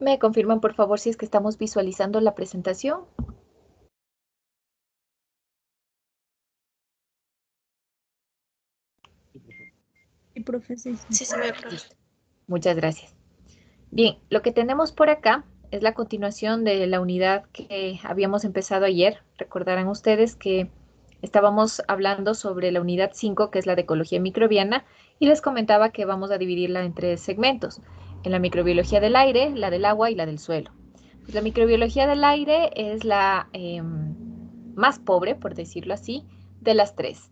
¿Me confirman, por favor, si es que estamos visualizando la presentación? Sí, profe, sí. Sí, se ve, profe. Listo. Muchas gracias. Bien, lo que tenemos por acá es la continuación de la unidad que habíamos empezado ayer. Recordarán ustedes que estábamos hablando sobre la unidad 5, que es la de ecología microbiana, y les comentaba que vamos a dividirla en tres segmentos: en la microbiología del aire, la del agua y la del suelo. Pues la microbiología del aire es la más pobre, por decirlo así, de las tres.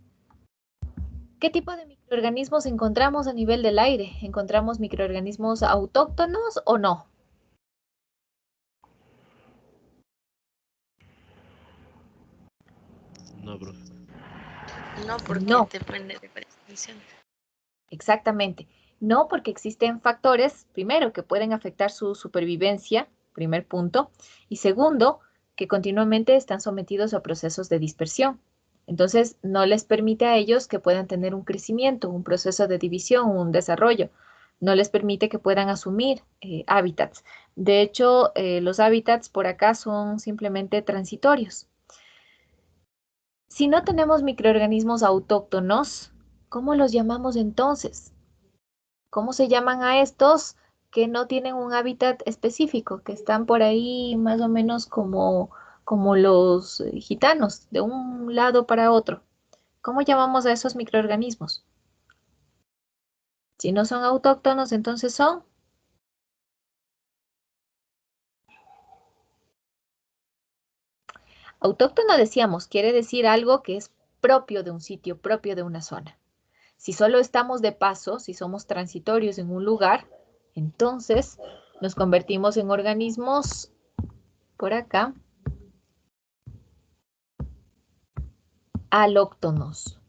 ¿Qué tipo de microorganismos encontramos a nivel del aire? ¿Encontramos microorganismos autóctonos o no? No, profe. No, porque No, depende de varias condiciones. exactamente. No, porque existen factores, primero, que pueden afectar su supervivencia, primer punto, y segundo, que continuamente están sometidos a procesos de dispersión. Entonces, no les permite a ellos que puedan tener un crecimiento, un proceso de división, un desarrollo. No les permite que puedan asumir hábitats. De hecho, los hábitats por acá son simplemente transitorios. Si no tenemos microorganismos autóctonos, ¿cómo los llamamos entonces? ¿Cómo se llaman a estos que no tienen un hábitat específico, que están por ahí más o menos como los gitanos, de un lado para otro? ¿Cómo llamamos a esos microorganismos? Si no son autóctonos, entonces son autóctono, decíamos, quiere decir algo que es propio de un sitio, propio de una zona. Si solo estamos de paso, si somos transitorios en un lugar, entonces nos convertimos en organismos por acá, alóctonos.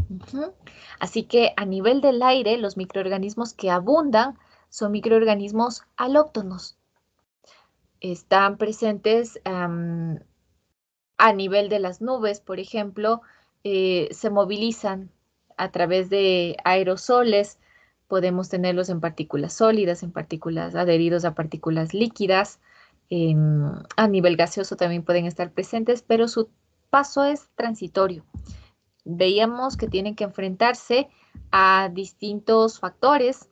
Ujú. Así que a nivel del aire, los microorganismos que abundan son microorganismos alóctonos. Están presentes a nivel de las nubes, por ejemplo, se movilizan a través de aerosoles. Podemos tenerlos en partículas sólidas, en partículas adheridos a partículas líquidas. A nivel gaseoso también pueden estar presentes, pero su paso es transitorio. Veíamos que tienen que enfrentarse a distintos factores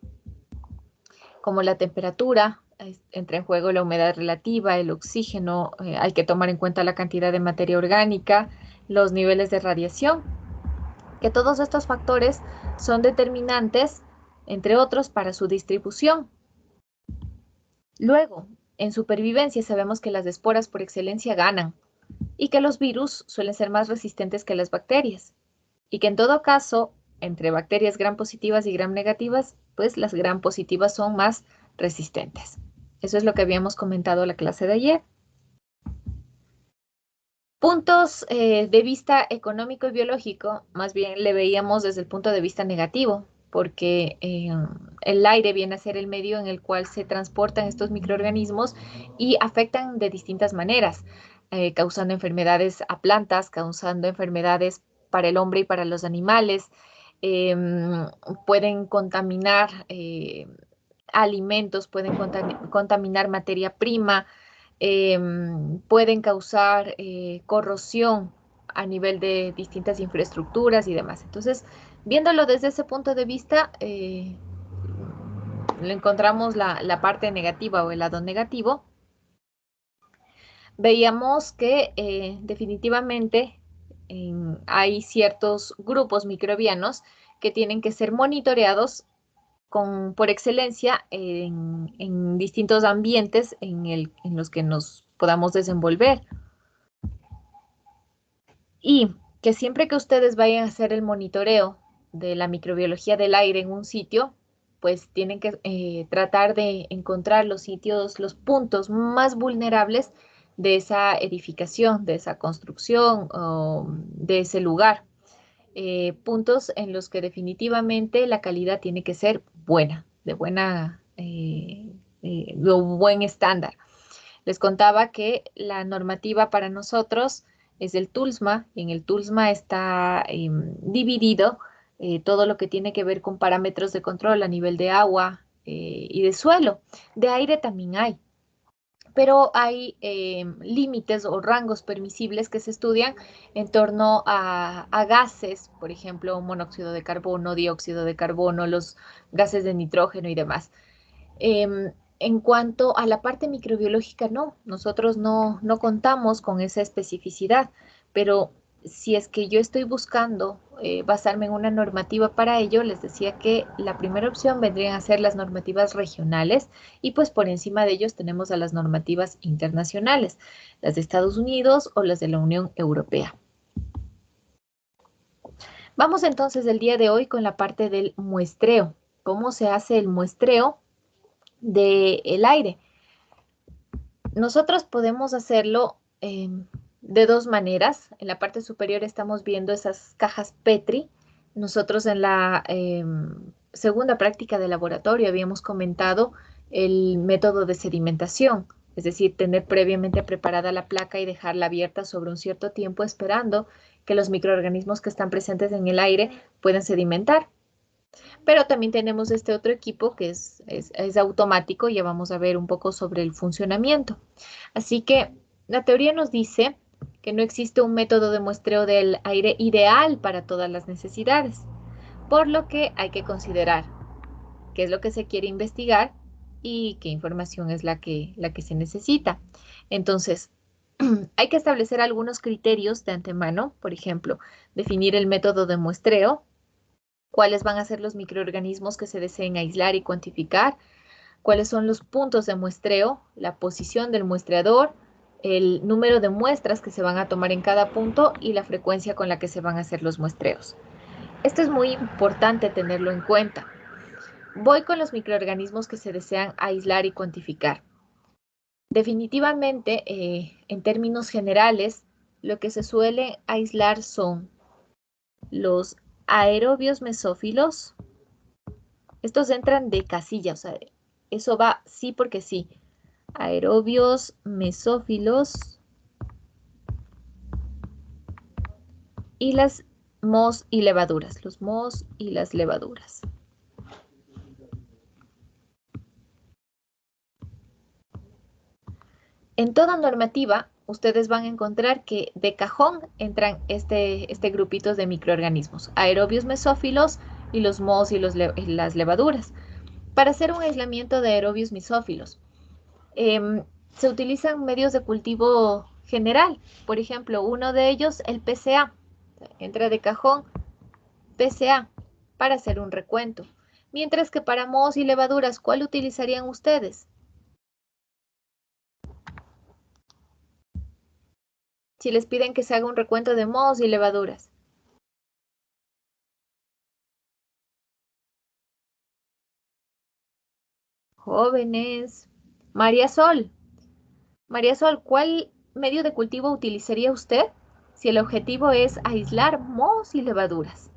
como la temperatura, entra en juego la humedad relativa, el oxígeno, hay que tomar en cuenta la cantidad de materia orgánica, los niveles de radiación, que todos estos factores son determinantes, entre otros, para su distribución. Luego, en supervivencia sabemos que las esporas por excelencia ganan y que los virus suelen ser más resistentes que las bacterias y que en todo caso, entre bacterias gram positivas y gram negativas, pues las gram positivas son más resistentes. Eso es lo que habíamos comentado en la clase de ayer. Puntos de vista económico y biológico, más bien le veíamos desde el punto de vista negativo, porque el aire viene a ser el medio en el cual se transportan estos microorganismos y afectan de distintas maneras, causando enfermedades a plantas, causando enfermedades para el hombre y para los animales, pueden contaminar alimentos, pueden contaminar materia prima, pueden causar corrosión a nivel de distintas infraestructuras y demás. Entonces, viéndolo desde ese punto de vista, le encontramos la parte negativa o el lado negativo. Veíamos que definitivamente hay ciertos grupos microbianos que tienen que ser monitoreados por excelencia en distintos ambientes en los que nos podamos desenvolver. Y que siempre que ustedes vayan a hacer el monitoreo de la microbiología del aire en un sitio, pues tienen que tratar de encontrar los sitios, los puntos más vulnerables de esa edificación, de esa construcción o de ese lugar. Puntos en los que definitivamente la calidad tiene que ser buena, de buen estándar. Les contaba que la normativa para nosotros es el TULSMA, y en el TULSMA está dividido todo lo que tiene que ver con parámetros de control a nivel de agua y de suelo. De aire también hay, pero hay límites o rangos permisibles que se estudian en torno a gases, por ejemplo, monóxido de carbono, dióxido de carbono, los gases de nitrógeno y demás. En cuanto a la parte microbiológica, no, nosotros no contamos con esa especificidad, pero si es que yo estoy buscando basarme en una normativa para ello, les decía que la primera opción vendrían a ser las normativas regionales y pues por encima de ellos tenemos a las normativas internacionales, las de Estados Unidos o las de la Unión Europea. Vamos entonces el día de hoy con la parte del muestreo. ¿Cómo se hace el muestreo del aire? Nosotros podemos hacerlo de dos maneras. En la parte superior estamos viendo esas cajas Petri. Nosotros en la segunda práctica de laboratorio habíamos comentado el método de sedimentación, es decir, tener previamente preparada la placa y dejarla abierta sobre un cierto tiempo esperando que los microorganismos que están presentes en el aire puedan sedimentar. Pero también tenemos este otro equipo que es automático, ya vamos a ver un poco sobre el funcionamiento. Así que la teoría nos dice que no existe un método de muestreo del aire ideal para todas las necesidades, por lo que hay que considerar qué es lo que se quiere investigar y qué información es la que se necesita. Entonces, hay que establecer algunos criterios de antemano, por ejemplo, definir el método de muestreo, cuáles van a ser los microorganismos que se deseen aislar y cuantificar, cuáles son los puntos de muestreo, la posición del muestreador, el número de muestras que se van a tomar en cada punto y la frecuencia con la que se van a hacer los muestreos. Esto es muy importante tenerlo en cuenta. Voy con los microorganismos que se desean aislar y cuantificar. Definitivamente, en términos generales, lo que se suele aislar son los aerobios mesófilos. Estos entran de casilla, o sea, eso va sí porque sí. Aerobios mesófilos y las mohos y levaduras, los mohos y las levaduras. En toda normativa, ustedes van a encontrar que de cajón entran este grupito de microorganismos, aerobios mesófilos y los mohos y las levaduras. Para hacer un aislamiento de aerobios mesófilos, se utilizan medios de cultivo general. Por ejemplo, uno de ellos, el PCA. Entra de cajón PCA para hacer un recuento. Mientras que para mohos y levaduras, ¿cuál utilizarían ustedes? Si les piden que se haga un recuento de mohos y levaduras. Jóvenes. María Sol. María Sol, ¿cuál medio de cultivo utilizaría usted si el objetivo es aislar mohos y levaduras?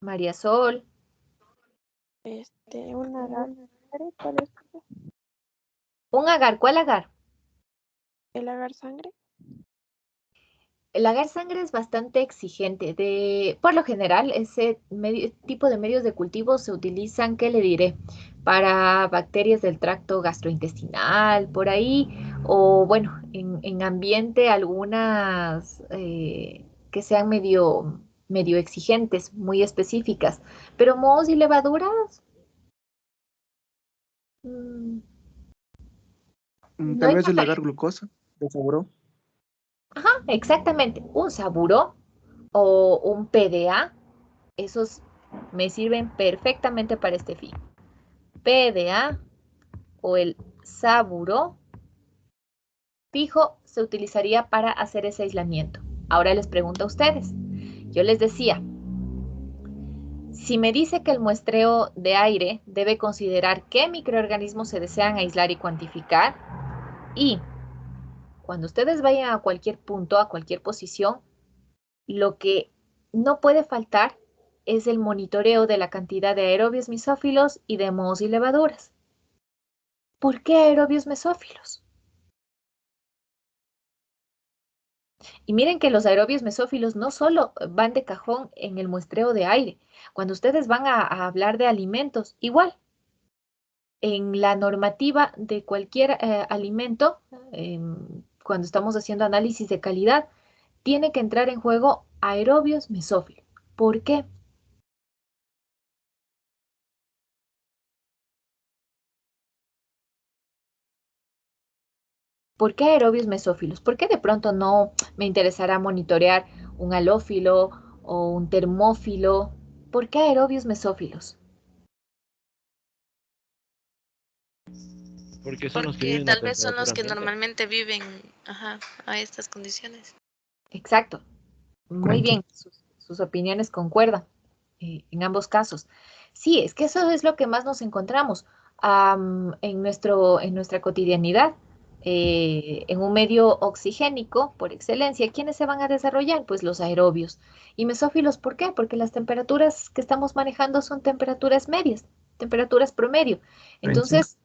María Sol. Un agar. ¿Cuál es? Un agar. ¿Cuál agar? ¿El agar sangre? El agar sangre es bastante exigente. Por lo general, ese tipo de medios de cultivo se utilizan, ¿qué le diré? Para bacterias del tracto gastrointestinal, por ahí, o bueno, en ambiente algunas que sean medio exigentes, muy específicas. Pero mohos y levaduras, mm, no Tal hay vez el batalla. agar glucosa de sabor. Ajá, exactamente. Un saburo o un PDA. Esos me sirven perfectamente para este fin. PDA o el saburo fijo se utilizaría para hacer ese aislamiento. Ahora les pregunto a ustedes. Yo les decía, si me dice que el muestreo de aire debe considerar qué microorganismos se desean aislar y cuantificar, y cuando ustedes vayan a cualquier punto, a cualquier posición, lo que no puede faltar es el monitoreo de la cantidad de aerobios mesófilos y de mohos y levaduras. ¿Por qué aerobios mesófilos? Y miren que los aerobios mesófilos no solo van de cajón en el muestreo de aire. Cuando ustedes van a hablar de alimentos, igual, en la normativa de cualquier alimento, cuando estamos haciendo análisis de calidad, tiene que entrar en juego aerobios mesófilos. ¿Por qué? ¿Por qué aerobios mesófilos? ¿Por qué de pronto no me interesará monitorear un halófilo o un termófilo? ¿Por qué aerobios mesófilos? Porque son los que Porque viven a tal vez son los temperatura que ambiente. normalmente viven, ajá, a estas condiciones. Exacto. Muy bien, sus opiniones concuerdan en ambos casos. Sí, es que eso es lo que más nos encontramos en nuestra cotidianidad. En un medio oxigénico, por excelencia, ¿quiénes se van a desarrollar? Pues los aerobios. ¿Y mesófilos por qué? Porque las temperaturas que estamos manejando son temperaturas medias, temperaturas promedio. 25. Entonces,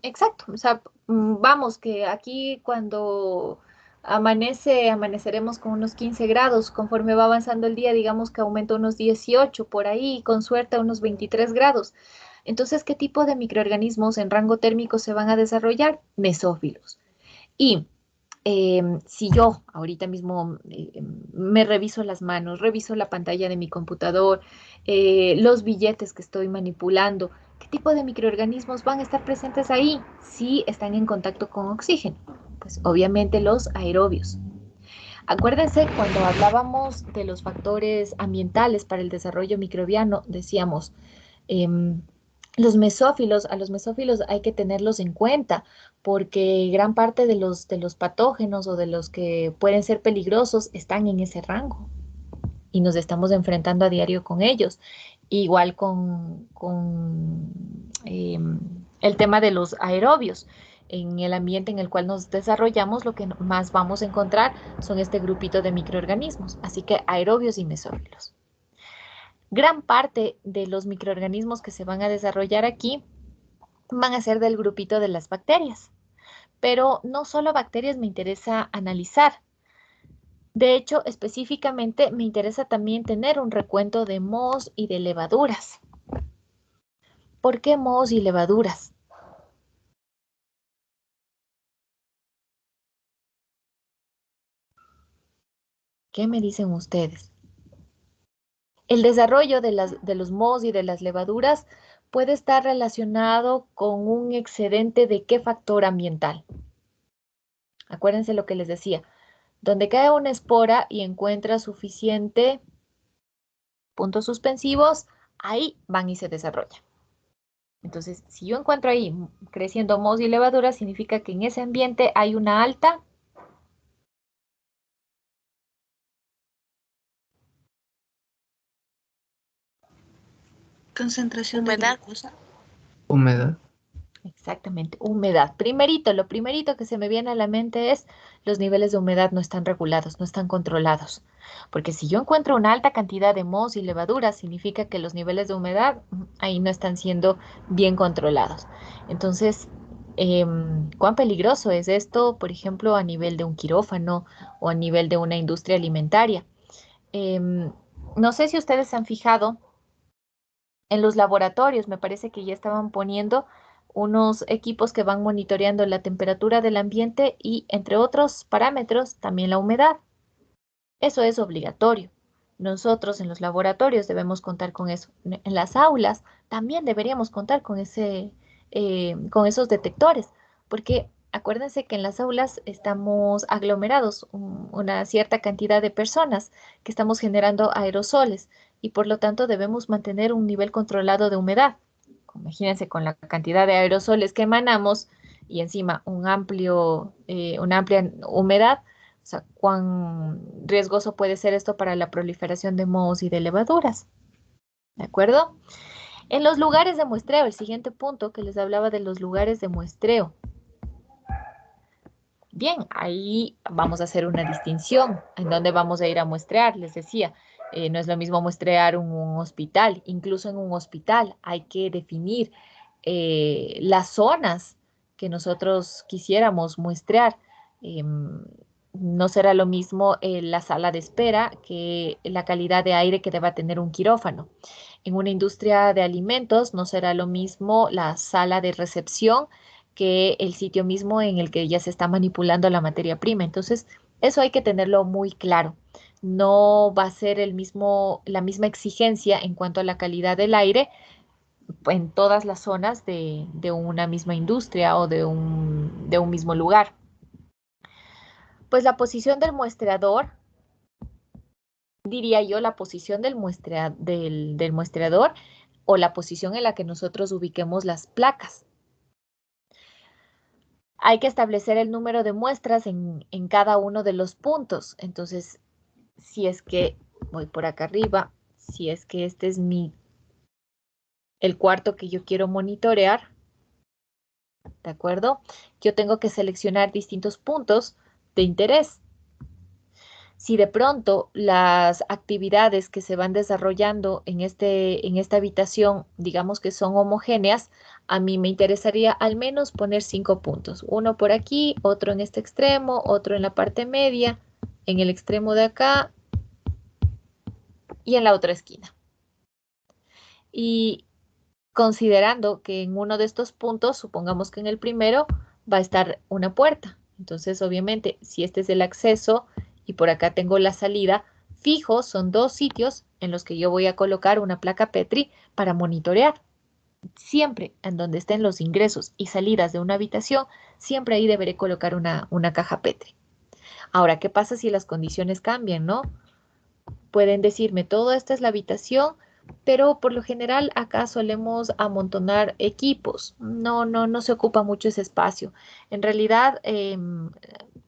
exacto, o sea, vamos, que aquí cuando amaneceremos con unos 15 grados, conforme va avanzando el día, digamos que aumenta unos 18 por ahí, con suerte unos 23 grados. Entonces, ¿qué tipo de microorganismos en rango térmico se van a desarrollar? Mesófilos. Y si yo ahorita mismo me reviso las manos, reviso la pantalla de mi computador, los billetes que estoy manipulando, ¿qué tipo de microorganismos van a estar presentes ahí si están en contacto con oxígeno? Pues obviamente los aerobios. Acuérdense cuando hablábamos de los factores ambientales para el desarrollo microbiano, decíamos, em, a los mesófilos hay que tenerlos en cuenta porque gran parte de los patógenos o de los que pueden ser peligrosos están en ese rango y nos estamos enfrentando a diario con ellos. Igual con el tema de los aerobios. En el ambiente en el cual nos desarrollamos, lo que más vamos a encontrar son este grupito de microorganismos, así que aerobios y mesófilos. Gran parte de los microorganismos que se van a desarrollar aquí van a ser del grupito de las bacterias. Pero no solo bacterias me interesa analizar. De hecho, específicamente me interesa también tener un recuento de mohos y de levaduras. ¿Por qué mohos y levaduras? ¿Qué me dicen ustedes? El desarrollo de los mohos y de las levaduras puede estar relacionado con un excedente de qué factor ambiental. Acuérdense lo que les decía. Donde cae una espora y encuentra suficiente puntos suspensivos, ahí van y se desarrollan. Entonces, si yo encuentro ahí creciendo mohos y levaduras, significa que en ese ambiente hay una alta Concentración de Humedad. glucosa. Humedad. exactamente, humedad. Primerito, lo primerito que se me viene a la mente es los niveles de humedad no están regulados, no están controlados. Porque si yo encuentro una alta cantidad de mohos y levaduras, significa que los niveles de humedad ahí no están siendo bien controlados. Entonces, ¿cuán peligroso es esto, por ejemplo, a nivel de un quirófano o a nivel de una industria alimentaria? Em, no sé si ustedes se han fijado en los laboratorios, me parece que ya estaban poniendo unos equipos que van monitoreando la temperatura del ambiente y, entre otros parámetros, también la humedad. Eso es obligatorio. Nosotros en los laboratorios debemos contar con eso. En las aulas también deberíamos contar con esos detectores, porque acuérdense que en las aulas estamos aglomerados, una cierta cantidad de personas que estamos generando aerosoles y por lo tanto debemos mantener un nivel controlado de humedad. Imagínense con la cantidad de aerosoles que emanamos y encima una amplia humedad, o sea, cuán riesgoso puede ser esto para la proliferación de mohos y de levaduras. ¿De acuerdo? En los lugares de muestreo, el siguiente punto que les hablaba de los lugares de muestreo. Bien, ahí vamos a hacer una distinción en dónde vamos a ir a muestrear. Les decía, no es lo mismo muestrear un hospital. Incluso en un hospital hay que definir las zonas que nosotros quisiéramos muestrear. no será lo mismo la sala de espera que la calidad de aire que deba tener un quirófano. En una industria de alimentos no será lo mismo la sala de recepción que el sitio mismo en el que ya se está manipulando la materia prima. Entonces, eso hay que tenerlo muy claro. No va a ser la misma exigencia en cuanto a la calidad del aire en todas las zonas de una misma industria o de un mismo lugar. Pues la posición del muestreador, diría yo, la posición del muestreador o la posición en la que nosotros ubiquemos las placas. Hay que establecer el número de muestras en cada uno de los puntos. Entonces, si es que voy por acá arriba, si es que este es el cuarto que yo quiero monitorear, ¿de acuerdo? Yo tengo que seleccionar distintos puntos de interés. Si de pronto las actividades que se van desarrollando en esta habitación, digamos que son homogéneas, a mí me interesaría al menos poner 5 puntos. Uno por aquí, otro en este extremo, otro en la parte media, en el extremo de acá y en la otra esquina. Y considerando que en uno de estos puntos, supongamos que en el primero va a estar una puerta. Entonces, obviamente, si este es el acceso y por acá tengo la salida, fijo, son 2 sitios en los que yo voy a colocar una placa Petri para monitorear. Siempre en donde estén los ingresos y salidas de una habitación, siempre ahí deberé colocar una caja Petri. Ahora, ¿qué pasa si las condiciones cambian, no? Pueden decirme, todo esta es la habitación, pero por lo general acá solemos amontonar equipos. No se ocupa mucho ese espacio. En realidad,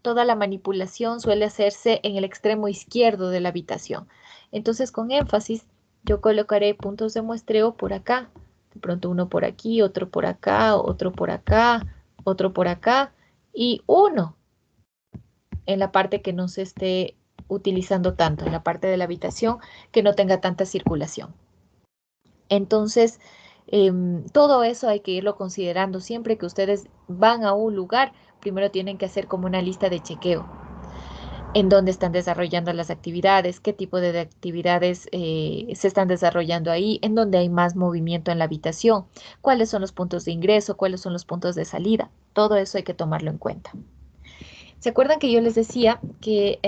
toda la manipulación suele hacerse en el extremo izquierdo de la habitación. Entonces, con énfasis, yo colocaré puntos de muestreo por acá. De pronto uno por aquí, otro por acá, otro por acá, otro por acá y uno en la parte que no se esté utilizando tanto, en la parte de la habitación que no tenga tanta circulación. Entonces, todo eso hay que irlo considerando siempre que ustedes van a un lugar. Primero tienen que hacer como una lista de chequeo en dónde están desarrollando las actividades, qué tipo de actividades se están desarrollando ahí, en dónde hay más movimiento en la habitación, cuáles son los puntos de ingreso, cuáles son los puntos de salida. Todo eso hay que tomarlo en cuenta. ¿Se acuerdan que yo les decía que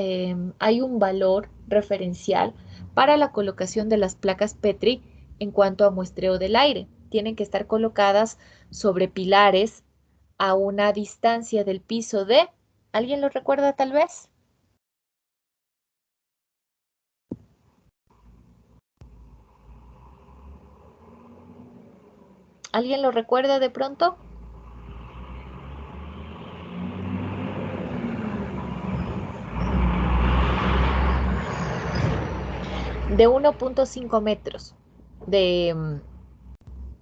hay un valor referencial para la colocación de las placas Petri en cuanto a muestreo del aire? Tienen que estar colocadas sobre pilares a una distancia del piso de, ¿alguien lo recuerda tal vez? ¿Alguien lo recuerda de pronto? De 1.5 metros, de,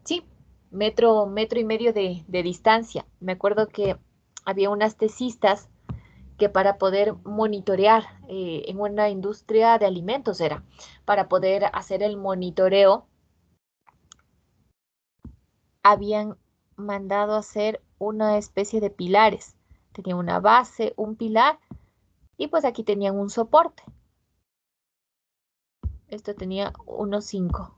sí, metro y medio de distancia. Me acuerdo que había unas tesistas que para poder monitorear en una industria de alimentos era, para poder hacer el monitoreo, habían mandado hacer una especie de pilares. Tenía una base, un pilar y pues aquí tenían un soporte. Esto tenía unos 5.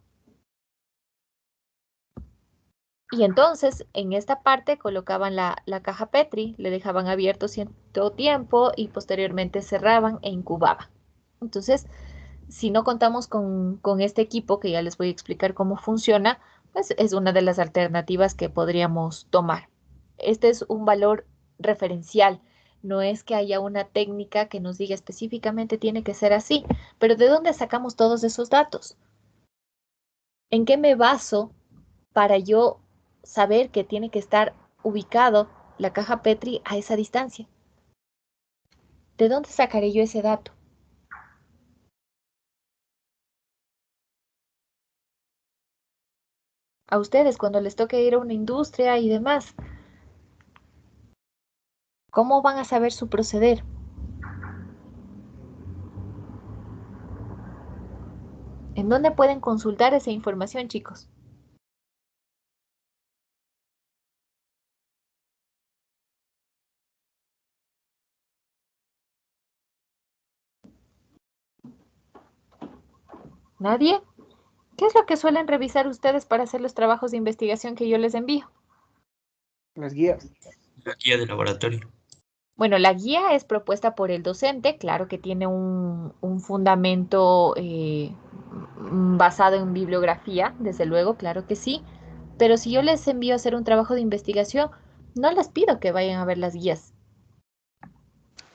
Y entonces en esta parte colocaban la caja Petri, le dejaban abierto cierto tiempo y posteriormente cerraban e incubaban. Entonces, si no contamos con este equipo, que ya les voy a explicar cómo funciona, pues es una de las alternativas que podríamos tomar. Este es un valor referencial. No es que haya una técnica que nos diga específicamente tiene que ser así, pero ¿de dónde sacamos todos esos datos? ¿En qué me baso para yo saber que tiene que estar ubicado la caja Petri a esa distancia? ¿De dónde sacaré yo ese dato? A ustedes cuando les toque ir a una industria y demás, ¿cómo van a saber su proceder? ¿En dónde pueden consultar esa información, chicos? ¿Nadie? ¿Qué es lo que suelen revisar ustedes para hacer los trabajos de investigación que yo les envío? Las guías. La guía de laboratorio. Bueno, la guía es propuesta por el docente, claro que tiene un fundamento basado en bibliografía, desde luego, claro que sí, pero si yo les envío a hacer un trabajo de investigación, no les pido que vayan a ver las guías.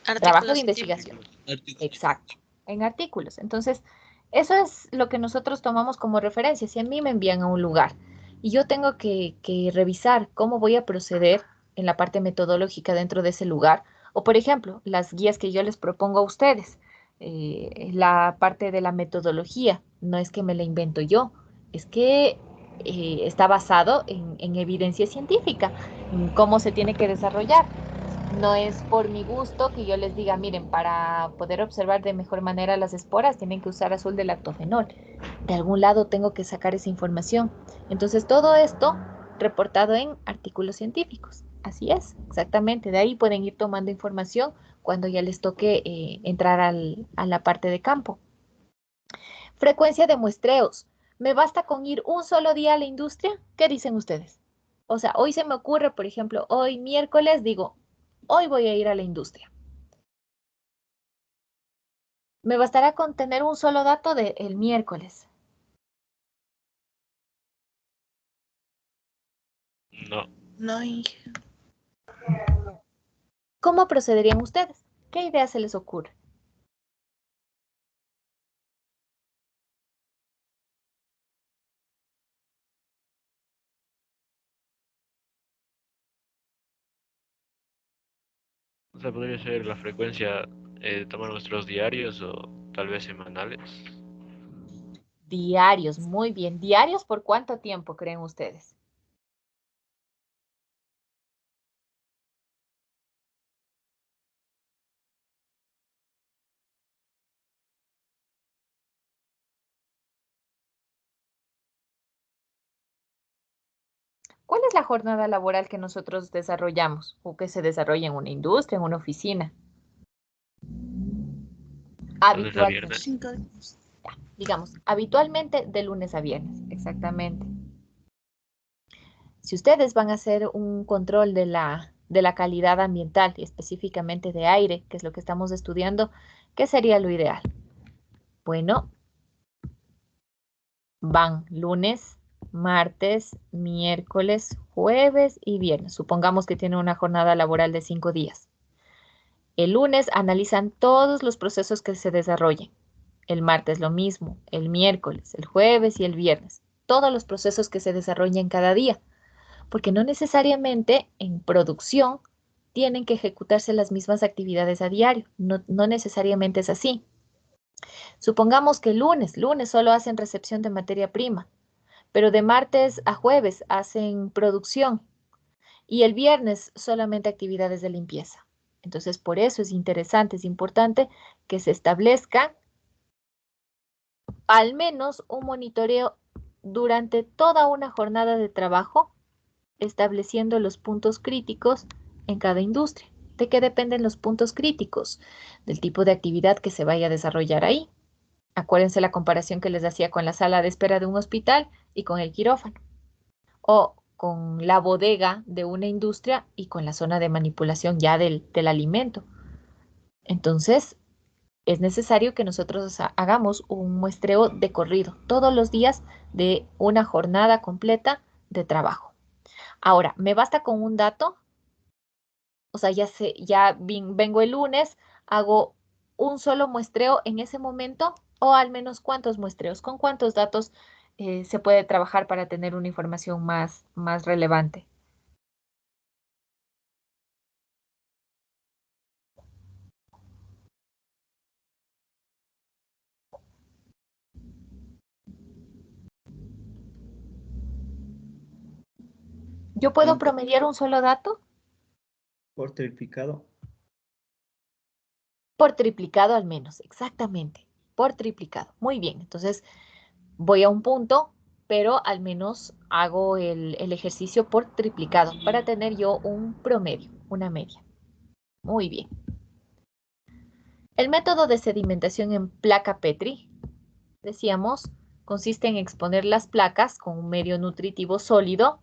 Trabajo de Artículos investigación, científicos. exacto, en artículos. Entonces, eso es lo que nosotros tomamos como referencia. Si a mí me envían a un lugar y yo tengo que revisar cómo voy a proceder en la parte metodológica dentro de ese lugar, o por ejemplo, las guías que yo les propongo a ustedes, la parte de la metodología, no es que me la invento yo, es que está basado en evidencia científica, en cómo se tiene que desarrollar. No es por mi gusto que yo les diga, miren, para poder observar de mejor manera las esporas tienen que usar azul de lactofenol. De algún lado tengo que sacar esa información. Entonces, todo esto reportado en artículos científicos. Así es, exactamente. De ahí pueden ir tomando información cuando ya les toque entrar a la parte de campo. Frecuencia de muestreos. ¿Me basta con ir un solo día a la industria? ¿Qué dicen ustedes? O sea, hoy se me ocurre, por ejemplo, hoy miércoles digo, hoy voy a ir a la industria. Me bastará con tener un solo dato del miércoles. No. No, Inge. ¿Cómo procederían ustedes? ¿Qué idea se les ocurre? O sea, podría ser la frecuencia de tomar nuestros diarios o tal vez semanales. Diarios, muy bien. ¿Diarios por cuánto tiempo creen ustedes? ¿Cuál es la jornada laboral que nosotros desarrollamos o que se desarrolla en una industria, en una oficina? Lunes a Habitualmente, viernes. 5 días. digamos, habitualmente de lunes a viernes, exactamente. Si ustedes van a hacer un control de la calidad ambiental y específicamente de aire, que es lo que estamos estudiando, ¿qué sería lo ideal? Bueno, van lunes, martes, miércoles, jueves y viernes. Supongamos que tienen una jornada laboral de 5 días. El lunes analizan todos los procesos que se desarrollen. El martes lo mismo, el miércoles, el jueves y el viernes. Todos los procesos que se desarrollen cada día. Porque no necesariamente en producción tienen que ejecutarse las mismas actividades a diario. No, no necesariamente es así. Supongamos que lunes solo hacen recepción de materia prima, pero de martes a jueves hacen producción y el viernes solamente actividades de limpieza. Entonces, por eso es interesante, es importante que se establezca al menos un monitoreo durante toda una jornada de trabajo, estableciendo los puntos críticos en cada industria. ¿De qué dependen los puntos críticos? Del tipo de actividad que se vaya a desarrollar ahí. Acuérdense la comparación que les hacía con la sala de espera de un hospital y con el quirófano, o con la bodega de una industria y con la zona de manipulación ya del alimento. Entonces, es necesario que nosotros hagamos un muestreo de corrido todos los días de una jornada completa de trabajo. Ahora, ¿me basta con un dato? O sea, vengo el lunes, hago un solo muestreo en ese momento o al menos cuántos muestreos, con cuántos datos se puede trabajar para tener una información más relevante. ¿Yo puedo 5 promediar un solo dato? por triplicado. Por triplicado al menos, exactamente. Por triplicado. Muy bien. Entonces voy a un punto, pero al menos hago el ejercicio por triplicado para tener yo un promedio, una media. Muy bien. El método de sedimentación en placa Petri, decíamos, consiste en exponer las placas con un medio nutritivo sólido,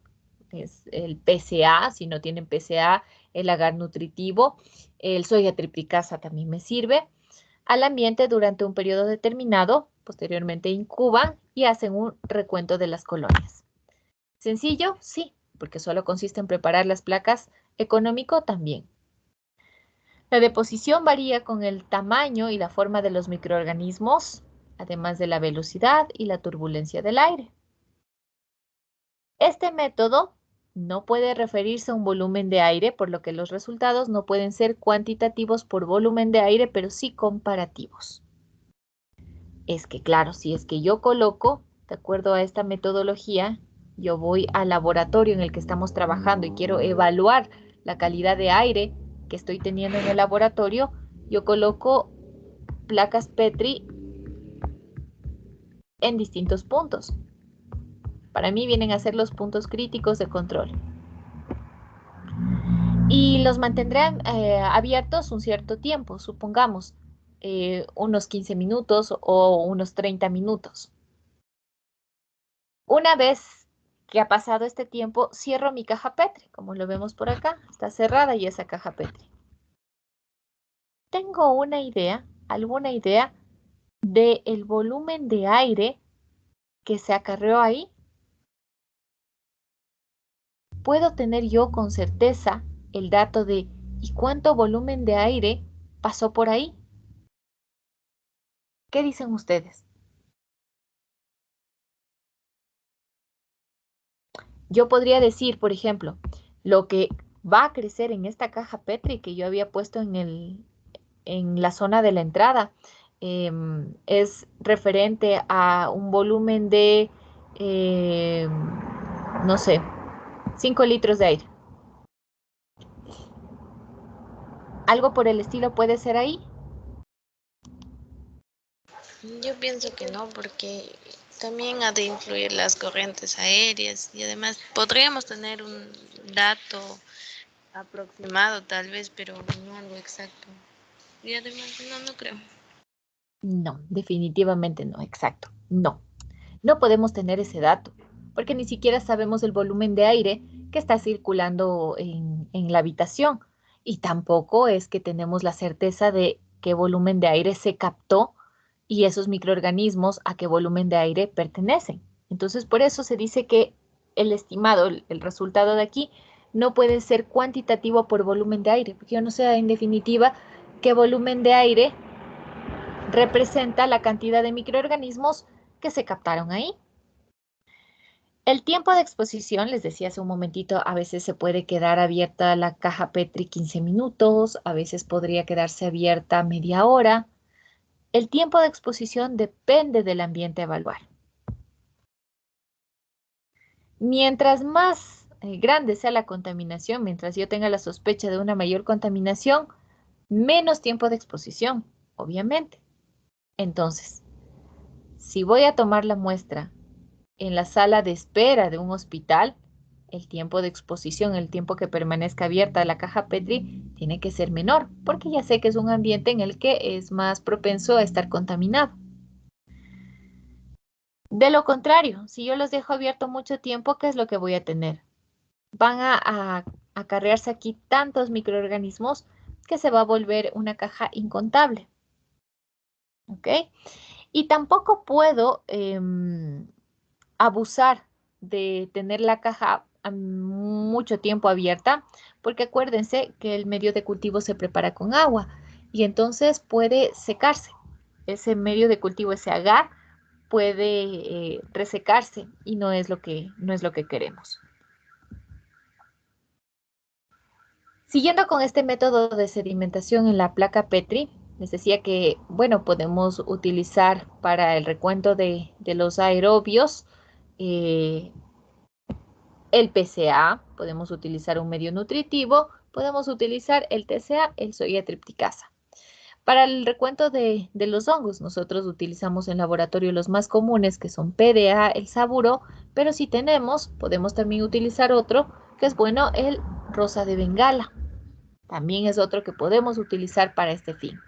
es el PCA, si no tienen PCA, el agar nutritivo, el soya triplicasa también me sirve, al ambiente durante un periodo determinado, posteriormente incuban y hacen un recuento de las colonias. ¿Sencillo? Sí, porque solo consiste en preparar las placas. Económico también. La deposición varía con el tamaño y la forma de los microorganismos, además de la velocidad y la turbulencia del aire. Este método no puede referirse a un volumen de aire, por lo que los resultados no pueden ser cuantitativos por volumen de aire, pero sí comparativos. Es que, claro, si es que yo coloco, de acuerdo a esta metodología, yo voy al laboratorio en el que estamos trabajando y quiero evaluar la calidad de aire que estoy teniendo en el laboratorio, yo coloco placas Petri en distintos puntos. Para mí vienen a ser los puntos críticos de control. Y los mantendré abiertos un cierto tiempo, supongamos unos 15 minutos o unos 30 minutos. Una vez que ha pasado este tiempo, cierro mi caja Petri, como lo vemos por acá, está cerrada ya esa caja Petri. Tengo una idea, alguna idea del volumen de aire que se acarreó ahí. ¿Puedo tener yo con certeza el dato de ¿y cuánto volumen de aire pasó por ahí? ¿Qué dicen ustedes? Yo podría decir, por ejemplo, lo que va a crecer en esta caja Petri que yo había puesto en la zona de la entrada es referente a un volumen de, no sé, 5 litros de aire. ¿Algo por el estilo puede ser ahí? Yo pienso que no, porque también ha de influir las corrientes aéreas y además podríamos tener un dato aproximado tal vez, pero no algo exacto. Y además no creo. No, definitivamente no, exacto, no. No podemos tener ese dato, porque ni siquiera sabemos el volumen de aire que está circulando en la habitación. Y tampoco es que tenemos la certeza de qué volumen de aire se captó y esos microorganismos a qué volumen de aire pertenecen. Entonces, por eso se dice que el estimado, el resultado de aquí, no puede ser cuantitativo por volumen de aire, porque yo no sé en definitiva qué volumen de aire representa la cantidad de microorganismos que se captaron ahí. El tiempo de exposición, les decía hace un momentito, a veces se puede quedar abierta la caja Petri 15 minutos, a veces podría quedarse abierta media hora. El tiempo de exposición depende del ambiente a evaluar. Mientras más grande sea la contaminación, mientras yo tenga la sospecha de una mayor contaminación, menos tiempo de exposición, obviamente. Entonces, si voy a tomar la muestra en la sala de espera de un hospital, el tiempo de exposición, el tiempo que permanezca abierta la caja Petri, tiene que ser menor, porque ya sé que es un ambiente en el que es más propenso a estar contaminado. De lo contrario, si yo los dejo abierto mucho tiempo, ¿qué es lo que voy a tener? Van a acarrearse aquí tantos microorganismos que se va a volver una caja incontable. ¿Ok? Y tampoco puedo abusar de tener la caja mucho tiempo abierta, porque acuérdense que el medio de cultivo se prepara con agua y entonces puede secarse. Ese medio de cultivo, ese agar, puede resecarse y no es lo que queremos. Siguiendo con este método de sedimentación en la placa Petri, les decía que, bueno, podemos utilizar para el recuento de los aerobios el PCA, podemos utilizar un medio nutritivo, podemos utilizar el TCA, el soya triplicasa. Para el recuento de los hongos, nosotros utilizamos en laboratorio los más comunes, que son PDA, el saburo, pero si tenemos, podemos también utilizar otro, que es bueno, el rosa de Bengala. También es otro que podemos utilizar para este fin.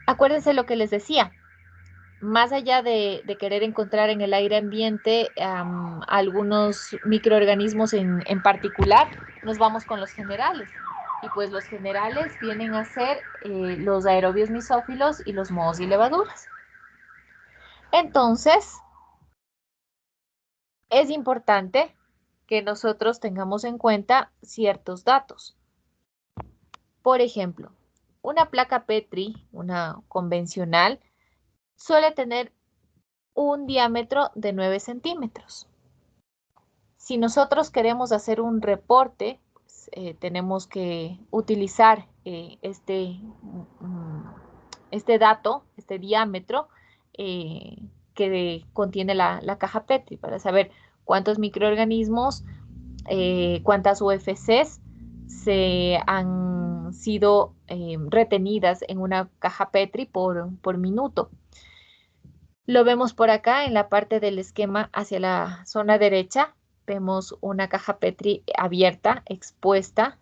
Acuérdense lo que les decía. más allá de querer encontrar en el aire ambiente algunos microorganismos en particular, nos vamos con los generales. Y pues los generales vienen a ser los aerobios misófilos y los mohos y levaduras. Entonces, es importante que nosotros tengamos en cuenta ciertos datos. Por ejemplo, una placa Petri, una convencional, suele tener un diámetro de 9 centímetros. Si nosotros queremos hacer un reporte, pues, tenemos que utilizar este dato, este diámetro que contiene la caja Petri para saber cuántos microorganismos, cuántas UFCs se han sido retenidas en una caja Petri por minuto. Lo vemos por acá en la parte del esquema hacia la zona derecha. Vemos una caja Petri abierta, expuesta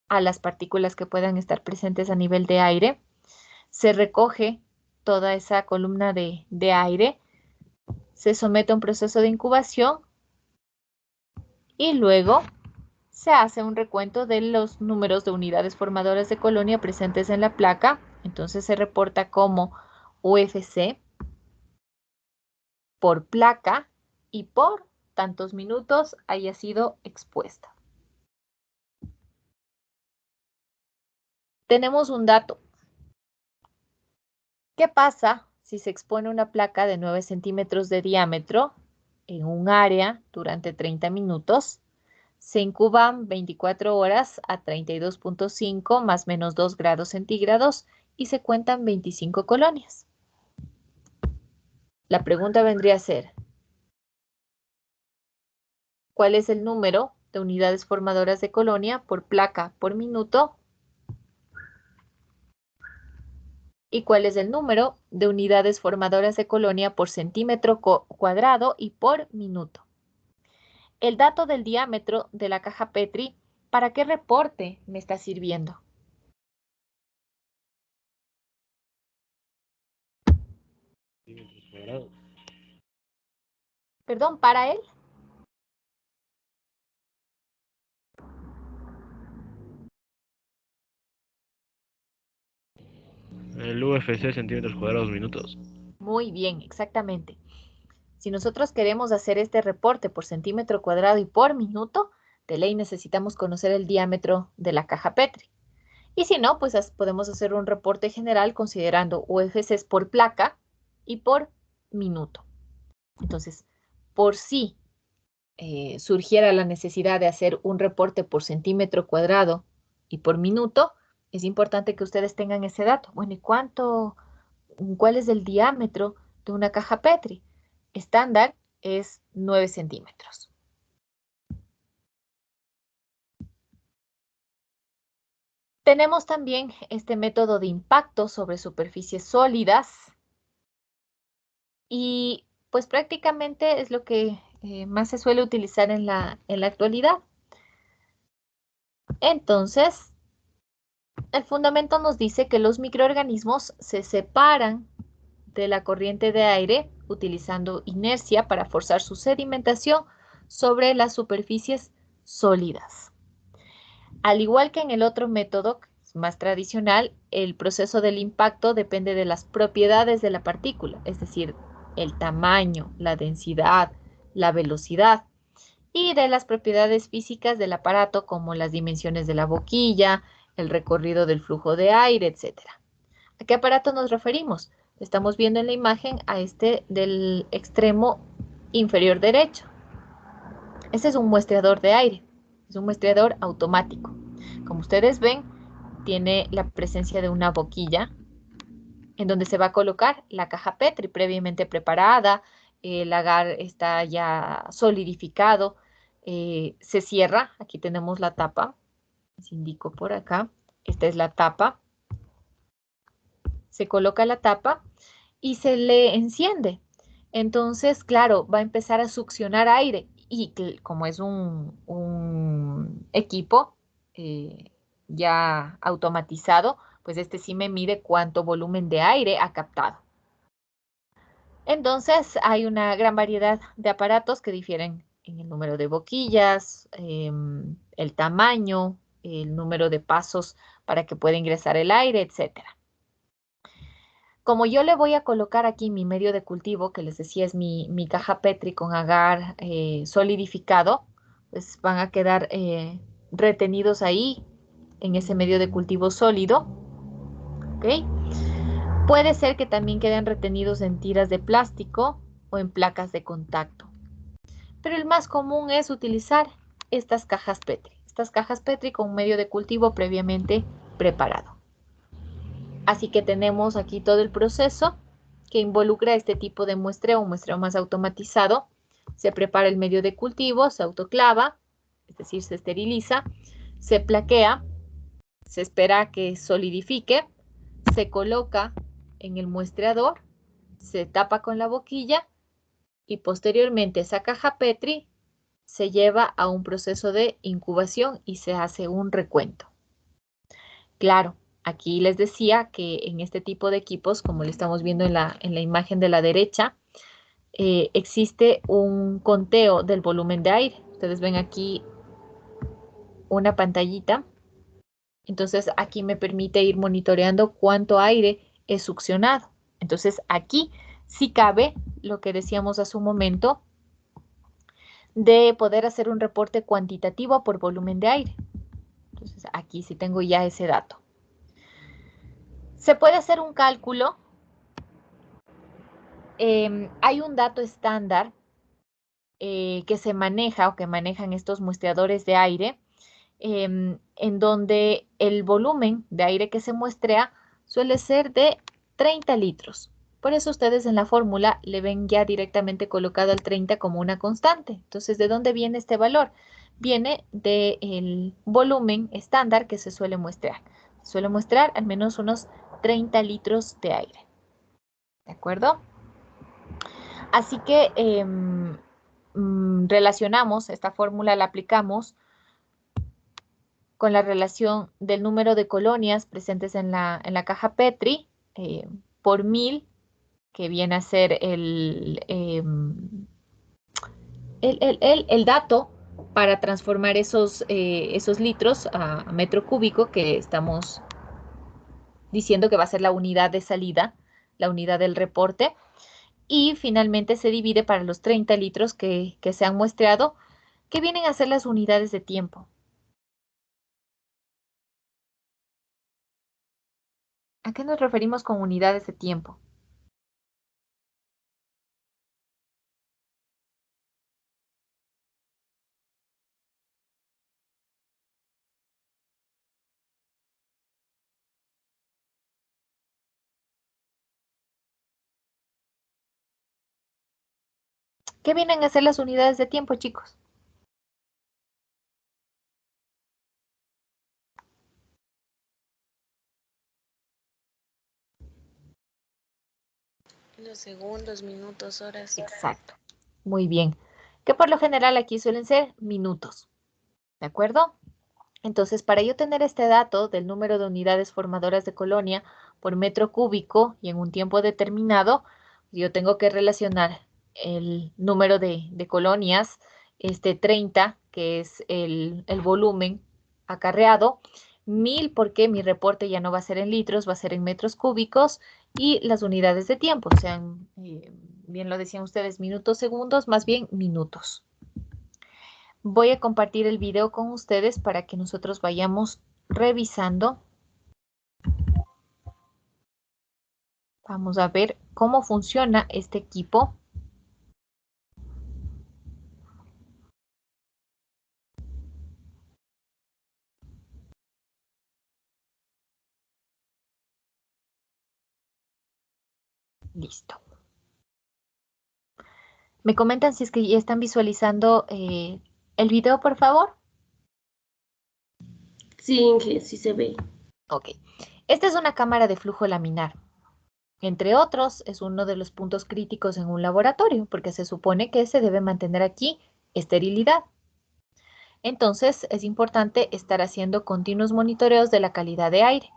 a las partículas que puedan estar presentes a nivel de aire. Se recoge toda esa columna de aire, se somete a un proceso de incubación y luego se hace un recuento de los números de unidades formadoras de colonia presentes en la placa. Entonces se reporta como UFC por placa y por tantos minutos haya sido expuesta. Tenemos un dato. ¿Qué pasa si se expone una placa de 9 centímetros de diámetro en un área durante 30 minutos? Se incuban 24 horas a 32.5 más menos 2 grados centígrados y se cuentan 25 colonias. La pregunta vendría a ser, ¿cuál es el número de unidades formadoras de colonia por placa por minuto? ¿Y cuál es el número de unidades formadoras de colonia por centímetro cuadrado y por minuto? El dato del diámetro de la caja Petri, ¿para qué reporte me está sirviendo? Perdón, ¿para él? El UFC centímetros cuadrados minutos. Muy bien, exactamente. Si nosotros queremos hacer este reporte por centímetro cuadrado y por minuto, de ley necesitamos conocer el diámetro de la caja Petri. Y si no, pues podemos hacer un reporte general considerando UFCs por placa y por minuto. Entonces, por si surgiera la necesidad de hacer un reporte por centímetro cuadrado y por minuto, es importante que ustedes tengan ese dato. Bueno, ¿y cuál es el diámetro de una caja Petri? Estándar es 9 centímetros. Tenemos también este método de impacto sobre superficies sólidas y pues prácticamente es lo que más se suele utilizar en la actualidad. Entonces, el fundamento nos dice que los microorganismos se separan de la corriente de aire utilizando inercia para forzar su sedimentación sobre las superficies sólidas. Al igual que en el otro método, que es más tradicional, el proceso del impacto depende de las propiedades de la partícula, es decir, el tamaño, la densidad, la velocidad, y de las propiedades físicas del aparato como las dimensiones de la boquilla, el recorrido del flujo de aire, etc. ¿A qué aparato nos referimos? Estamos viendo en la imagen a este del extremo inferior derecho. Este es un muestreador de aire, es un muestreador automático. Como ustedes ven, tiene la presencia de una boquilla en donde se va a colocar la caja Petri previamente preparada, el agar está ya solidificado, se cierra, aquí tenemos la tapa, les indico por acá, esta es la tapa, se coloca la tapa y se le enciende. Entonces, claro, va a empezar a succionar aire y como es un equipo ya automatizado, pues este sí me mide cuánto volumen de aire ha captado. Entonces, hay una gran variedad de aparatos que difieren en el número de boquillas, el tamaño, el número de pasos para que pueda ingresar el aire, etcétera. Como yo le voy a colocar aquí mi medio de cultivo, que les decía es mi caja Petri con agar solidificado, pues van a quedar retenidos ahí en ese medio de cultivo sólido, ¿ok? Puede ser que también queden retenidos en tiras de plástico o en placas de contacto. Pero el más común es utilizar estas cajas Petri con un medio de cultivo previamente preparado. Así que tenemos aquí todo el proceso que involucra este tipo de muestreo, un muestreo más automatizado. Se prepara el medio de cultivo, se autoclava, es decir, se esteriliza, se plaquea, se espera a que solidifique, se coloca en el muestreador, se tapa con la boquilla y posteriormente esa caja Petri se lleva a un proceso de incubación y se hace un recuento. Claro, aquí les decía que en este tipo de equipos, como lo estamos viendo en la imagen de la derecha, existe un conteo del volumen de aire. Ustedes ven aquí una pantallita. Entonces aquí me permite ir monitoreando cuánto aire es succionado. Entonces aquí sí cabe lo que decíamos hace un momento de poder hacer un reporte cuantitativo por volumen de aire. Entonces aquí sí tengo ya ese dato. Se puede hacer un cálculo. Hay un dato estándar que se maneja o que manejan estos muestreadores de aire, en donde el volumen de aire que se muestrea suele ser de 30 litros. Por eso ustedes en la fórmula le ven ya directamente colocado el 30 como una constante. Entonces, ¿de dónde viene este valor? Viene del volumen estándar que se suele muestrear. Se suele muestrar al menos unos 30 litros de aire. ¿De acuerdo? Así que relacionamos, esta fórmula la aplicamos con la relación del número de colonias presentes en la caja Petri por 1000, que viene a ser el dato para transformar esos litros a metro cúbico, que estamos diciendo que va a ser la unidad de salida, la unidad del reporte. Y finalmente se divide para los 30 litros que se han muestreado, que vienen a ser las unidades de tiempo. ¿A qué nos referimos con unidades de tiempo? ¿Qué vienen a ser las unidades de tiempo, chicos? Los segundos, minutos, horas. Exacto. Muy bien. Que por lo general aquí suelen ser minutos. ¿De acuerdo? Entonces, para yo tener este dato del número de unidades formadoras de colonia por metro cúbico y en un tiempo determinado, yo tengo que relacionar el número de colonias, 30, que es el volumen acarreado, 1000 porque mi reporte ya no va a ser en litros, va a ser en metros cúbicos, y las unidades de tiempo, o sea, bien lo decían ustedes, minutos, segundos, más bien minutos. Voy a compartir el video con ustedes para que nosotros vayamos revisando. Vamos a ver cómo funciona este equipo. Listo. ¿Me comentan si es que ya están visualizando el video, por favor? Sí, Inge, sí se ve. Ok. Esta es una cámara de flujo laminar. Entre otros, es uno de los puntos críticos en un laboratorio, porque se supone que se debe mantener aquí esterilidad. Entonces, es importante estar haciendo continuos monitoreos de la calidad de aire.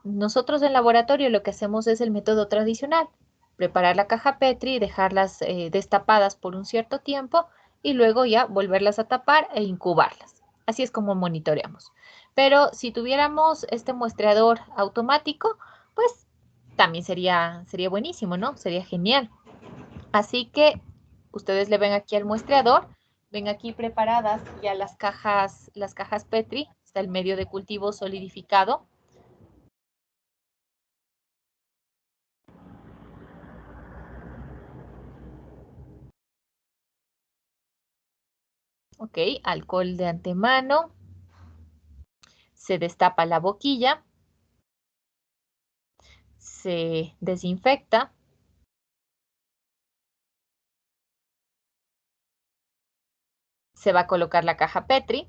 Nosotros en laboratorio lo que hacemos es el método tradicional. preparar la caja Petri, dejarlas destapadas por un cierto tiempo y luego ya volverlas a tapar e incubarlas. Así es como monitoreamos. Pero si tuviéramos este muestreador automático, pues también sería buenísimo, ¿no? Sería genial. Así que ustedes le ven aquí al muestreador, ven aquí preparadas ya las cajas Petri, está el medio de cultivo solidificado. Ok, alcohol de antemano. Se destapa la boquilla. Se desinfecta. Se va a colocar la caja Petri,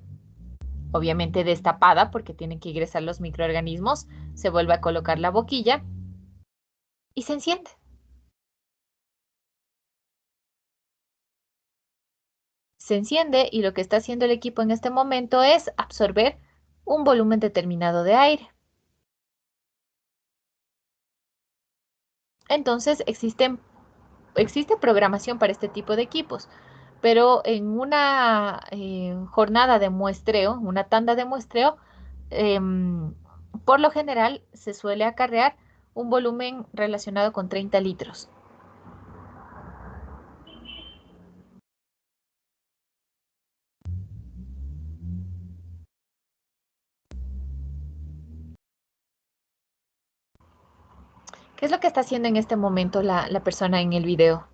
obviamente destapada porque tienen que ingresar los microorganismos. Se vuelve a colocar la boquilla y se enciende. Se enciende y lo que está haciendo el equipo en este momento es absorber un volumen determinado de aire. Entonces existe programación para este tipo de equipos, pero en una jornada de muestreo, una tanda de muestreo, por lo general se suele acarrear un volumen relacionado con 30 litros. ¿Qué es lo que está haciendo en este momento la persona en el video?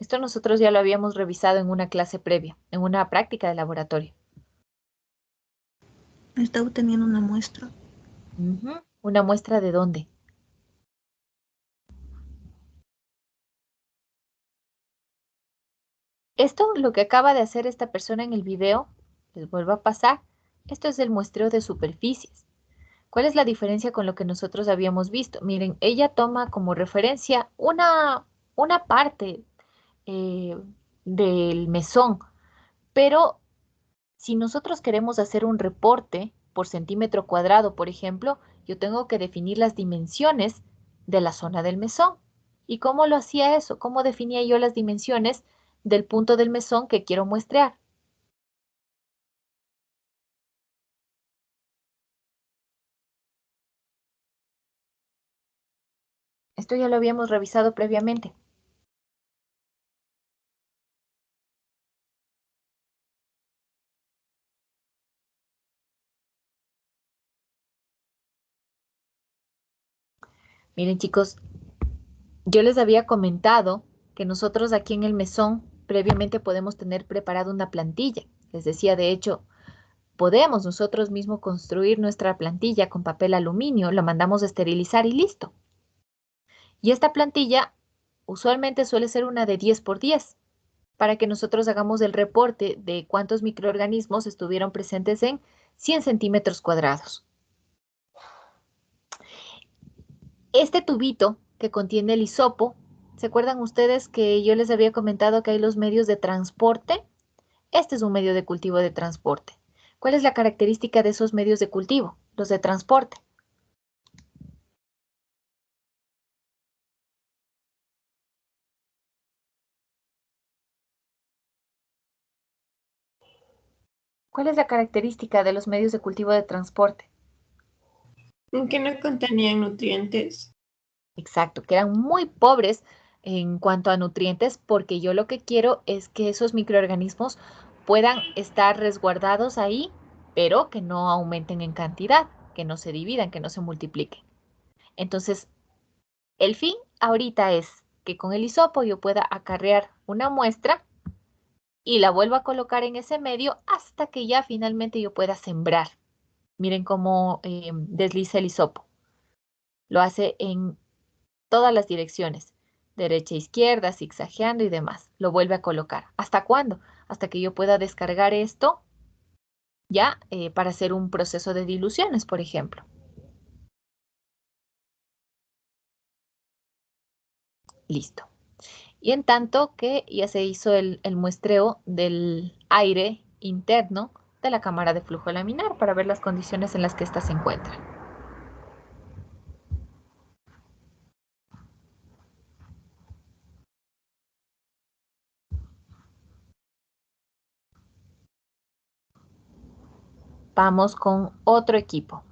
Esto nosotros ya lo habíamos revisado en una clase previa, en una práctica de laboratorio. Está obteniendo una muestra. ¿Una muestra de dónde? Esto, lo que acaba de hacer esta persona en el video, les vuelvo a pasar, esto es el muestreo de superficies. ¿Cuál es la diferencia con lo que nosotros habíamos visto? Miren, ella toma como referencia una parte del mesón, pero si nosotros queremos hacer un reporte por centímetro cuadrado, por ejemplo, yo tengo que definir las dimensiones de la zona del mesón. ¿Y cómo lo hacía eso? ¿Cómo definía yo las dimensiones del punto del mesón que quiero muestrear? Esto ya lo habíamos revisado previamente. Miren, chicos, yo les había comentado que nosotros aquí en el mesón previamente podemos tener preparada una plantilla. Les decía, de hecho, podemos nosotros mismos construir nuestra plantilla con papel aluminio, lo mandamos a esterilizar y listo. Y esta plantilla usualmente suele ser una de 10 por 10 para que nosotros hagamos el reporte de cuántos microorganismos estuvieron presentes en 100 centímetros cuadrados. Este tubito que contiene el hisopo, ¿se acuerdan ustedes que yo les había comentado que hay los medios de transporte? Este es un medio de cultivo de transporte. ¿Cuál es la característica de esos medios de cultivo? Los de transporte. ¿Cuál es la característica de los medios de cultivo de transporte? Que no contenían nutrientes. Exacto, que eran muy pobres en cuanto a nutrientes, porque yo lo que quiero es que esos microorganismos puedan estar resguardados ahí, pero que no aumenten en cantidad, que no se dividan, que no se multipliquen. Entonces, el fin ahorita es que con el hisopo yo pueda acarrear una muestra y la vuelvo a colocar en ese medio hasta que ya finalmente yo pueda sembrar. Miren cómo desliza el hisopo. Lo hace en todas las direcciones, derecha, izquierda, zigzagueando y demás. Lo vuelve a colocar. ¿Hasta cuándo? Hasta que yo pueda descargar esto ya para hacer un proceso de diluciones, por ejemplo. Listo. Y en tanto que ya se hizo el muestreo del aire interno de la cámara de flujo laminar para ver las condiciones en las que ésta se encuentra. Vamos con otro equipo.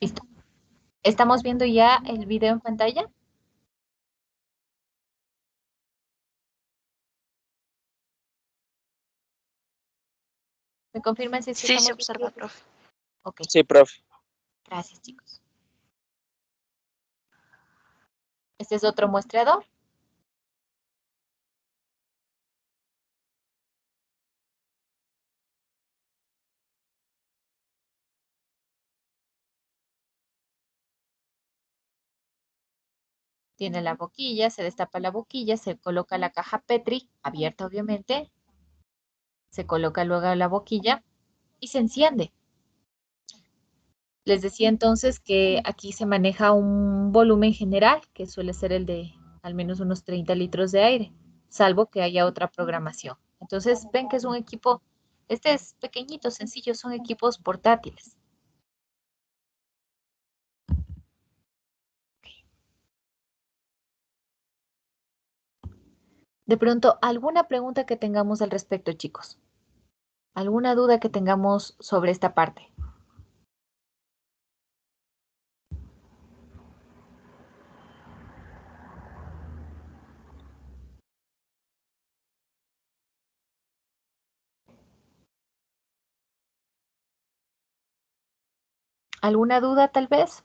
Listo. ¿Estamos viendo ya el video en pantalla? ¿Me confirman si Sí, se estamos observa, viendo? profe. Ok, Sí, profe. gracias, chicos. Este es otro muestreador. Tiene la boquilla, se destapa la boquilla, se coloca la caja Petri, abierta obviamente, se coloca luego la boquilla y se enciende. Les decía entonces que aquí se maneja un volumen general, que suele ser el de al menos unos 30 litros de aire, salvo que haya otra programación. Entonces, ven que es un equipo, este es pequeñito, sencillo, son equipos portátiles. De pronto, ¿alguna pregunta que tengamos al respecto, chicos? ¿Alguna duda que tengamos sobre esta parte? ¿Alguna duda tal vez?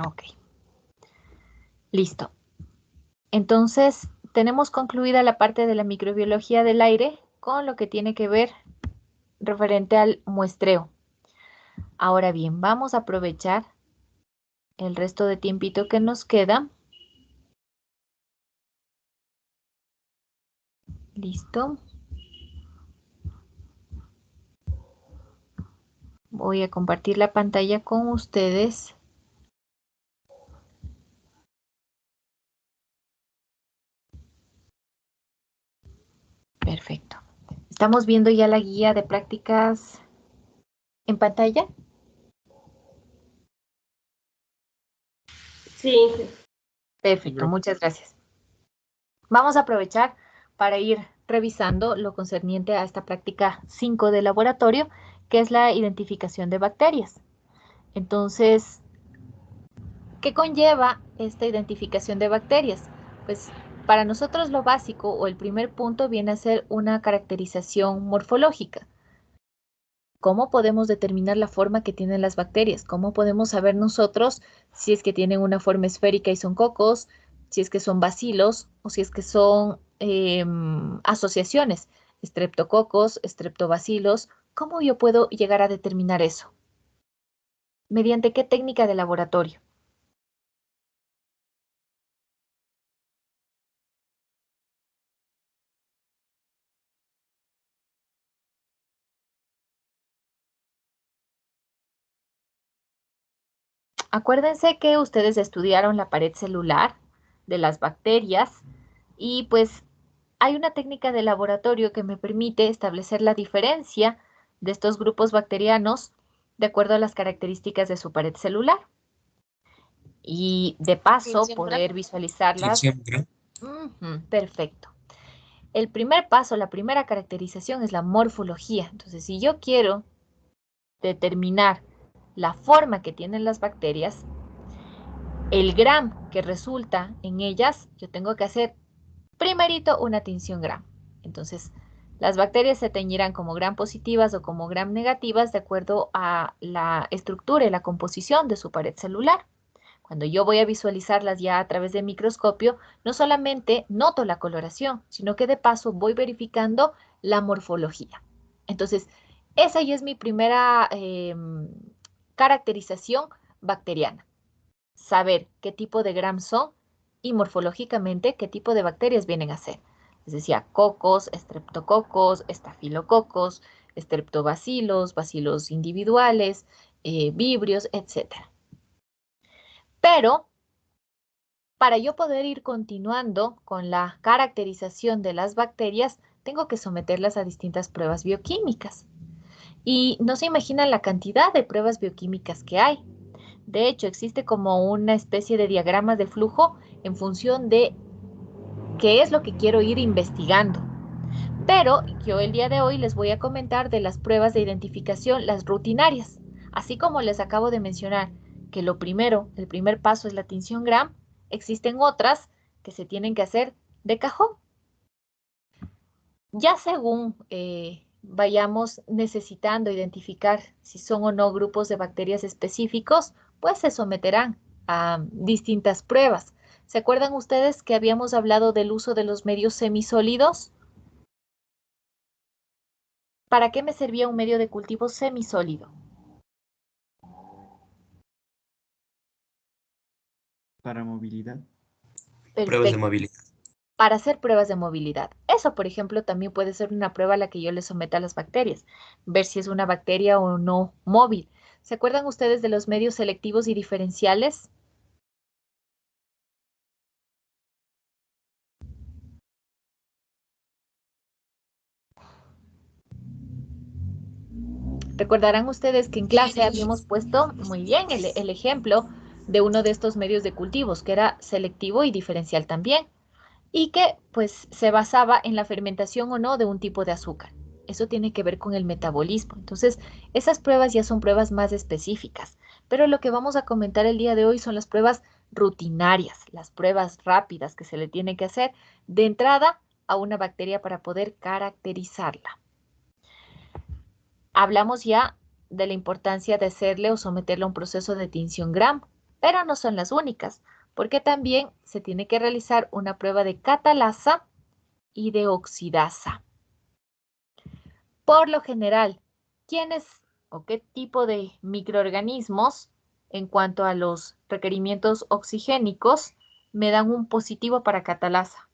Ok, listo. Entonces, tenemos concluida la parte de la microbiología del aire con lo que tiene que ver referente al muestreo. Ahora bien, vamos a aprovechar el resto de tiempito que nos queda. Listo. Voy a compartir la pantalla con ustedes. Perfecto. ¿Estamos viendo ya la guía de prácticas en pantalla? Sí. Perfecto, muchas gracias. Vamos a aprovechar para ir revisando lo concerniente a esta práctica 5 de laboratorio, que es la identificación de bacterias. Entonces, ¿qué conlleva esta identificación de bacterias? Pues para nosotros lo básico o el primer punto viene a ser una caracterización morfológica. ¿Cómo podemos determinar la forma que tienen las bacterias? ¿Cómo podemos saber nosotros si es que tienen una forma esférica y son cocos, si es que son bacilos o si es que son asociaciones, estreptococos, estreptobacilos? ¿Cómo yo puedo llegar a determinar eso? ¿Mediante qué técnica de laboratorio? Acuérdense que ustedes estudiaron la pared celular de las bacterias y pues hay una técnica de laboratorio que me permite establecer la diferencia de estos grupos bacterianos de acuerdo a las características de su pared celular. Y de paso poder visualizarlas. Perfecto. El primer paso, la primera caracterización es la morfología. Entonces, si yo quiero determinar la forma que tienen las bacterias, el gram que resulta en ellas, yo tengo que hacer primerito una tinción gram. Entonces, las bacterias se teñirán como gram positivas o como gram negativas de acuerdo a la estructura y la composición de su pared celular. Cuando yo voy a visualizarlas ya a través del microscopio, no solamente noto la coloración, sino que de paso voy verificando la morfología. Entonces, esa ya es mi primera caracterización bacteriana. Saber qué tipo de gram son y morfológicamente qué tipo de bacterias vienen a ser. Les decía, cocos, estreptococos, estafilococos, estreptobacilos, bacilos individuales, vibrios, etc. Pero para yo poder ir continuando con la caracterización de las bacterias, tengo que someterlas a distintas pruebas bioquímicas. Y no se imaginan la cantidad de pruebas bioquímicas que hay. De hecho, existe como una especie de diagramas de flujo en función de qué es lo que quiero ir investigando. Pero yo el día de hoy les voy a comentar de las pruebas de identificación, las rutinarias. Así como les acabo de mencionar que el primer paso es la tinción Gram, existen otras que se tienen que hacer de cajón. Ya según vayamos necesitando identificar si son o no grupos de bacterias específicos, pues se someterán a distintas pruebas. ¿Se acuerdan ustedes que habíamos hablado del uso de los medios semisólidos? ¿Para qué me servía un medio de cultivo semisólido? Para movilidad. Pruebas de Perfecto. movilidad. Para hacer pruebas de movilidad. Eso, por ejemplo, también puede ser una prueba a la que yo le someta a las bacterias, ver si es una bacteria o no móvil. ¿Se acuerdan ustedes de los medios selectivos y diferenciales? Recordarán ustedes que en clase habíamos puesto muy bien el ejemplo de uno de estos medios de cultivos, que era selectivo y diferencial también, y que pues se basaba en la fermentación o no de un tipo de azúcar. Eso tiene que ver con el metabolismo. Entonces, esas pruebas ya son pruebas más específicas, pero lo que vamos a comentar el día de hoy son las pruebas rutinarias, las pruebas rápidas que se le tiene que hacer de entrada a una bacteria para poder caracterizarla. Hablamos ya de la importancia de hacerle o someterle a un proceso de tinción Gram, pero no son las únicas, porque también se tiene que realizar una prueba de catalasa y de oxidasa. Por lo general, ¿quiénes o qué tipo de microorganismos en cuanto a los requerimientos oxigénicos me dan un positivo para catalasa?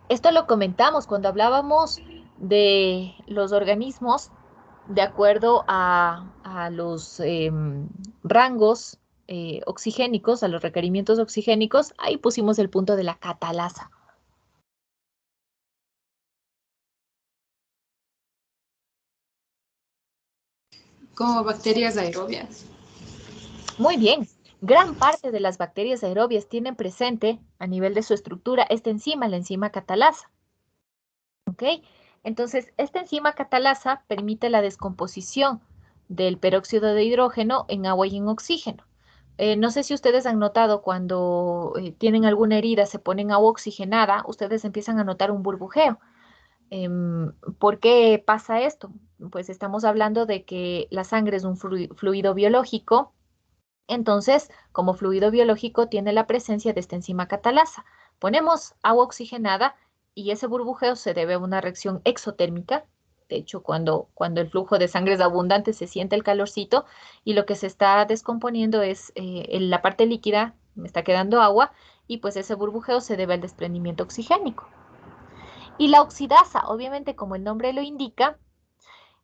Esto lo comentamos cuando hablábamos de los organismos de acuerdo a los rangos oxigénicos, a los requerimientos oxigénicos. Ahí pusimos el punto de la catalasa. Como bacterias aerobias. Muy bien. Gran parte de las bacterias aerobias tienen presente, a nivel de su estructura, esta enzima, la enzima catalasa. ¿Ok? Entonces, esta enzima catalasa permite la descomposición del peróxido de hidrógeno en agua y en oxígeno. No sé si ustedes han notado cuando tienen alguna herida, se ponen agua oxigenada, ustedes empiezan a notar un burbujeo. ¿Por qué pasa esto? Pues estamos hablando de que la sangre es un fluido biológico. Entonces, como fluido biológico, tiene la presencia de esta enzima catalasa. Ponemos agua oxigenada y ese burbujeo se debe a una reacción exotérmica. De hecho, cuando el flujo de sangre es abundante, se siente el calorcito y lo que se está descomponiendo es en la parte líquida, me está quedando agua y pues ese burbujeo se debe al desprendimiento oxigénico. Y la oxidasa, obviamente, como el nombre lo indica,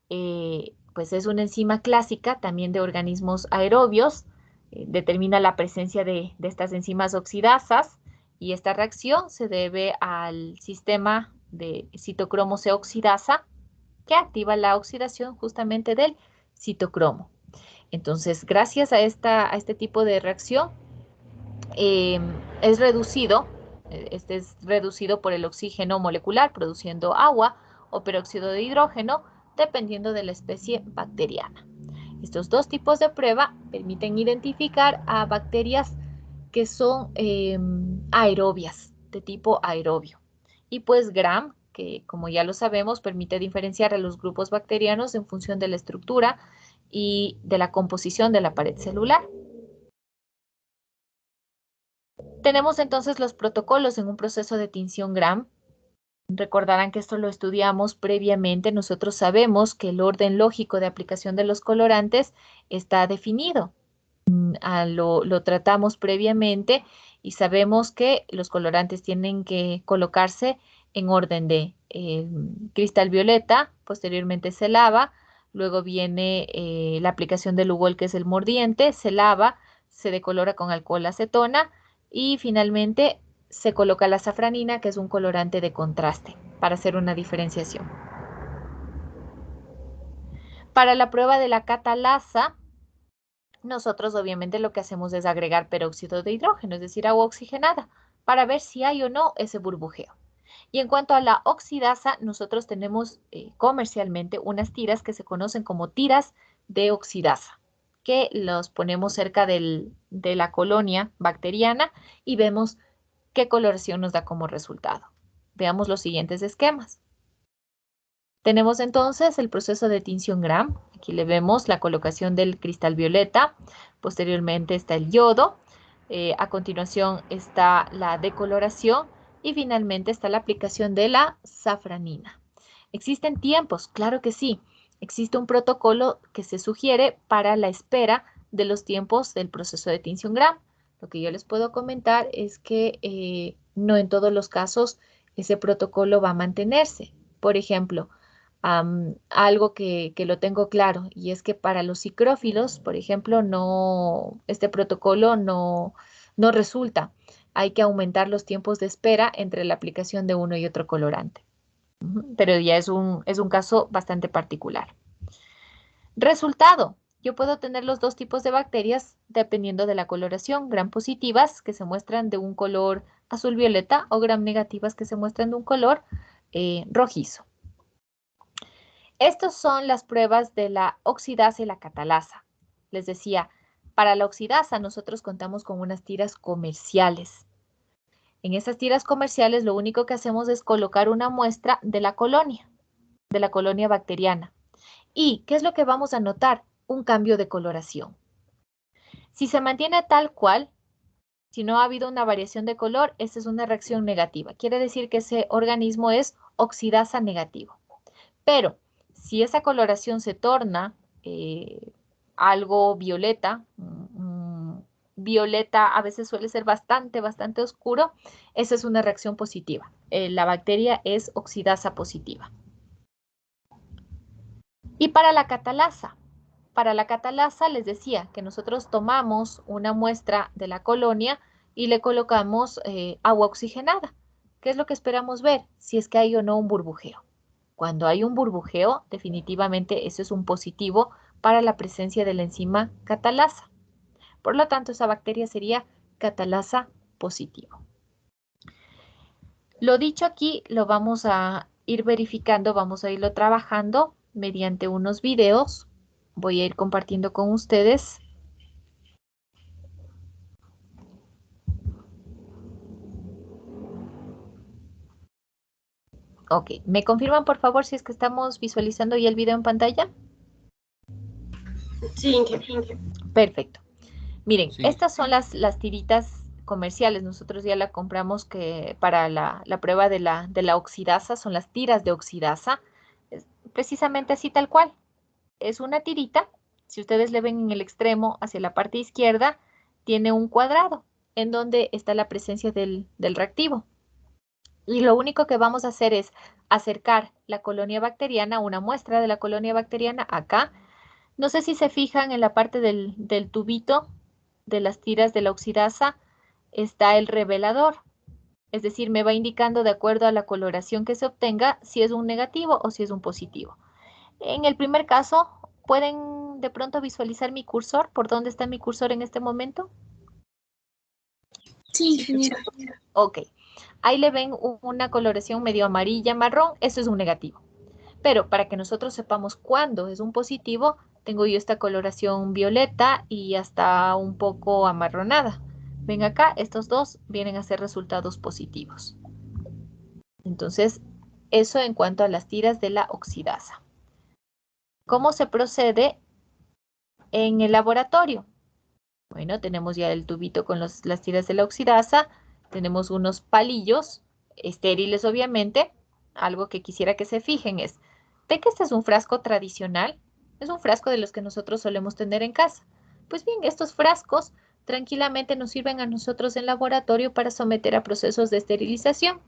pues es una enzima clásica también de organismos aerobios, determina la presencia de estas enzimas oxidasas y esta reacción se debe al sistema de citocromo C oxidasa que activa la oxidación justamente del citocromo. Entonces, gracias a este tipo de reacción, es reducido, este es reducido por el oxígeno molecular produciendo agua o peróxido de hidrógeno, dependiendo de la especie bacteriana. Estos dos tipos de prueba permiten identificar a bacterias que son aerobias, de tipo aerobio. Y pues Gram, que como ya lo sabemos, permite diferenciar a los grupos bacterianos en función de la estructura y de la composición de la pared celular. Tenemos entonces los protocolos en un proceso de tinción Gram. Recordarán que esto lo estudiamos previamente. Nosotros sabemos que el orden lógico de aplicación de los colorantes está definido. lo tratamos previamente y sabemos que los colorantes tienen que colocarse en orden de cristal violeta, posteriormente se lava, luego viene la aplicación del Lugol, que es el mordiente, se lava, se decolora con alcohol acetona y finalmente se coloca la safranina, que es un colorante de contraste, para hacer una diferenciación. Para la prueba de la catalasa, nosotros obviamente lo que hacemos es agregar peróxido de hidrógeno, es decir, agua oxigenada, para ver si hay o no ese burbujeo. Y en cuanto a la oxidasa, nosotros tenemos comercialmente unas tiras que se conocen como tiras de oxidasa, que los ponemos cerca de la colonia bacteriana y vemos qué coloración nos da como resultado. Veamos los siguientes esquemas. Tenemos entonces el proceso de tinción Gram. Aquí le vemos la colocación del cristal violeta. Posteriormente está el yodo. A continuación está la decoloración. Y finalmente está la aplicación de la safranina. ¿Existen tiempos? Claro que sí. Existe un protocolo que se sugiere para la espera de los tiempos del proceso de tinción Gram. Lo que yo les puedo comentar es que no en todos los casos ese protocolo va a mantenerse. Por ejemplo, algo que lo tengo claro, y es que para los psicrófilos, por ejemplo, este protocolo no resulta. Hay que aumentar los tiempos de espera entre la aplicación de uno y otro colorante. Pero ya es un caso bastante particular. Resultado. Yo puedo tener los dos tipos de bacterias dependiendo de la coloración, gram positivas que se muestran de un color azul violeta o gram negativas que se muestran de un color rojizo. Estas son las pruebas de la oxidasa y la catalasa. Les decía, para la oxidasa nosotros contamos con unas tiras comerciales. En esas tiras comerciales lo único que hacemos es colocar una muestra de la colonia bacteriana. ¿Y qué es lo que vamos a notar? Un cambio de coloración. Si se mantiene tal cual, si no ha habido una variación de color, esa es una reacción negativa. Quiere decir que ese organismo es oxidasa negativo. Pero si esa coloración se torna algo violeta, violeta a veces suele ser bastante oscuro, esa es una reacción positiva. La bacteria es oxidasa positiva. Y para la catalasa les decía que nosotros tomamos una muestra de la colonia y le colocamos agua oxigenada. ¿Qué es lo que esperamos ver? Si es que hay o no un burbujeo. Cuando hay un burbujeo, definitivamente eso es un positivo para la presencia de la enzima catalasa. Por lo tanto, esa bacteria sería catalasa positivo. Lo dicho aquí lo vamos a ir verificando, vamos a irlo trabajando mediante unos videos. Voy a ir compartiendo con ustedes. Ok, ¿me confirman por favor si es que estamos visualizando ya el video en pantalla? Sí, Perfecto. Miren, Sí. estas son las tiritas comerciales. Nosotros ya la compramos para la prueba de la oxidasa, son las tiras de oxidasa. Es precisamente así tal cual. Es una tirita. Si ustedes le ven en el extremo hacia la parte izquierda, tiene un cuadrado en donde está la presencia del reactivo. Y lo único que vamos a hacer es acercar la colonia bacteriana, una muestra de la colonia bacteriana acá. No sé si se fijan en la parte del tubito de las tiras de la oxidasa, está el revelador. Es decir, me va indicando de acuerdo a la coloración que se obtenga si es un negativo o si es un positivo. En el primer caso, ¿pueden de pronto visualizar mi cursor? ¿Por dónde está mi cursor en este momento? sí, ingeniera. Ok. Ahí le ven una coloración medio amarilla, marrón. Eso es un negativo. Pero para que nosotros sepamos cuándo es un positivo, tengo yo esta coloración violeta y hasta un poco amarronada. Ven acá, estos dos vienen a ser resultados positivos. Entonces, eso en cuanto a las tiras de la oxidasa. ¿Cómo se procede en el laboratorio? Bueno, tenemos ya el tubito con las tiras de la oxidasa, tenemos unos palillos estériles obviamente. Algo que quisiera que se fijen es, ¿ve que este es un frasco tradicional? Es un frasco de los que nosotros solemos tener en casa. Pues bien, estos frascos tranquilamente nos sirven a nosotros en laboratorio para someter a procesos de esterilización.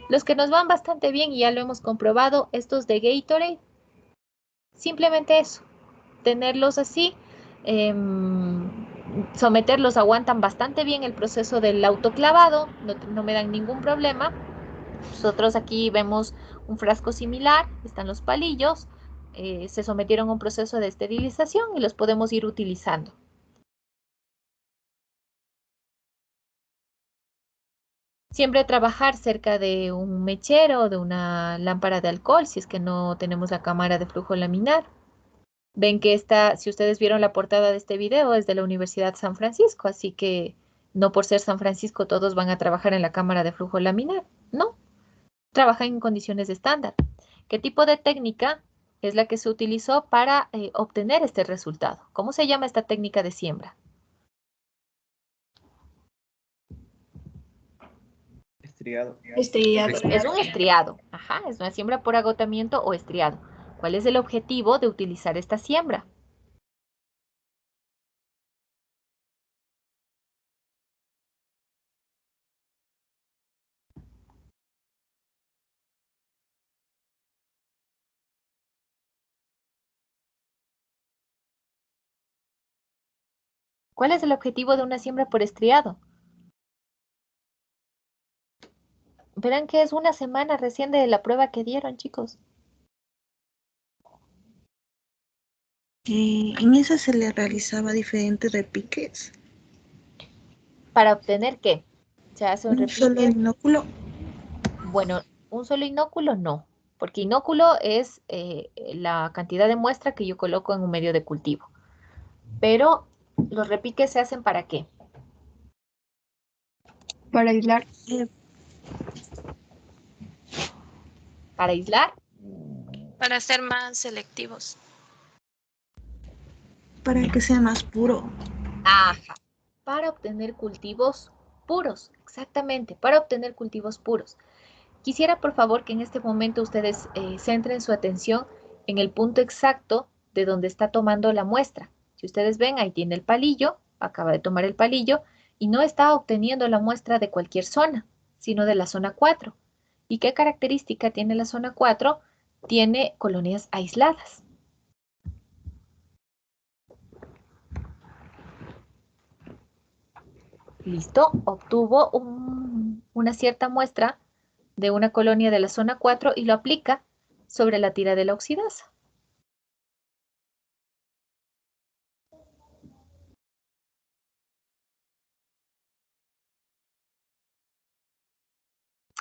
Los que nos van bastante bien, y ya lo hemos comprobado, estos de Gatorade, simplemente eso, tenerlos así, someterlos, aguantan bastante bien el proceso del autoclavado, no me dan ningún problema. Nosotros aquí vemos un frasco similar, están los palillos, se sometieron a un proceso de esterilización y los podemos ir utilizando. Siempre trabajar cerca de un mechero o de una lámpara de alcohol si es que no tenemos la cámara de flujo laminar. Ven que esta, si ustedes vieron la portada de este video, es de la Universidad San Francisco, así que no por ser San Francisco todos van a trabajar en la cámara de flujo laminar, no. Trabajan en condiciones estándar. ¿Qué tipo de técnica es la que se utilizó para obtener este resultado? ¿Cómo se llama esta técnica de siembra? Estriado. Estrellado. Es un estriado. Ajá, es una siembra por agotamiento o estriado. ¿Cuál es el objetivo de utilizar esta siembra? ¿Cuál es el objetivo de una siembra por estriado? Verán que es una semana recién de la prueba que dieron, chicos. En esa se le realizaba diferentes repiques. ¿Para obtener qué? Se hace un Un solo repique. inóculo. Bueno, un solo inóculo no, porque inóculo es la cantidad de muestra que yo coloco en un medio de cultivo. Pero los repiques se hacen ¿para qué? Para aislar. Para aislar. Para ser más selectivos. Para que sea más puro. Ajá. Para obtener cultivos puros, exactamente, para obtener cultivos puros. Quisiera, por favor, que en este momento ustedes centren su atención en el punto exacto de donde está tomando la muestra. Si ustedes ven, ahí tiene el palillo, acaba de tomar el palillo, y no está obteniendo la muestra de cualquier zona, sino de la zona 4. ¿Y qué característica tiene la zona 4? Tiene colonias aisladas. Listo, obtuvo una cierta muestra de una colonia de la zona 4 y lo aplica sobre la tira de la oxidasa.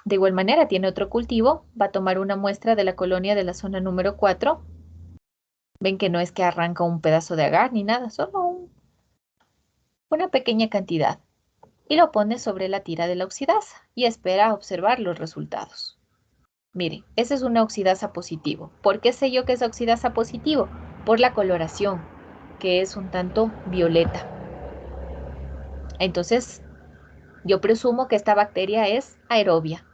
De igual manera, tiene otro cultivo, va a tomar una muestra de la colonia de la zona número 4. Ven que no es que arranca un pedazo de agar ni nada, solo una pequeña cantidad. Y lo pone sobre la tira de la oxidasa y espera observar los resultados. Miren, esa es una oxidasa positivo. ¿Por qué sé yo que es oxidasa positivo? Por la coloración, que es un tanto violeta. Entonces, yo presumo que esta bacteria es aerobia.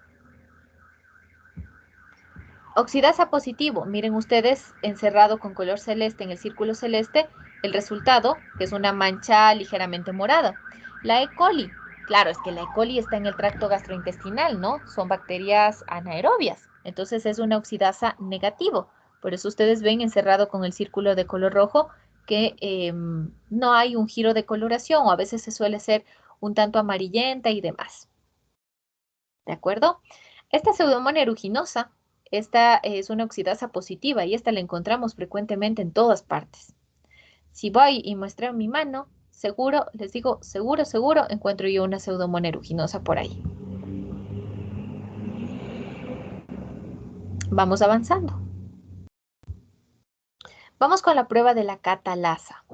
Oxidasa positivo, miren ustedes, encerrado con color celeste en el círculo celeste, el resultado, que es una mancha ligeramente morada. La E. coli, claro, es que la E. coli está en el tracto gastrointestinal, ¿no? Son bacterias anaerobias, entonces es una oxidasa negativo. Por eso ustedes ven encerrado con el círculo de color rojo que no hay un giro de coloración o a veces se suele ser un tanto amarillenta y demás. ¿De acuerdo? Esta Pseudomonas aeruginosa, esta es una oxidasa positiva y esta la encontramos frecuentemente en todas partes. Si voy y muestro mi mano, seguro, les digo, seguro, encuentro yo una Pseudomonas aeruginosa por ahí. Vamos avanzando. Vamos con la prueba de la catalasa.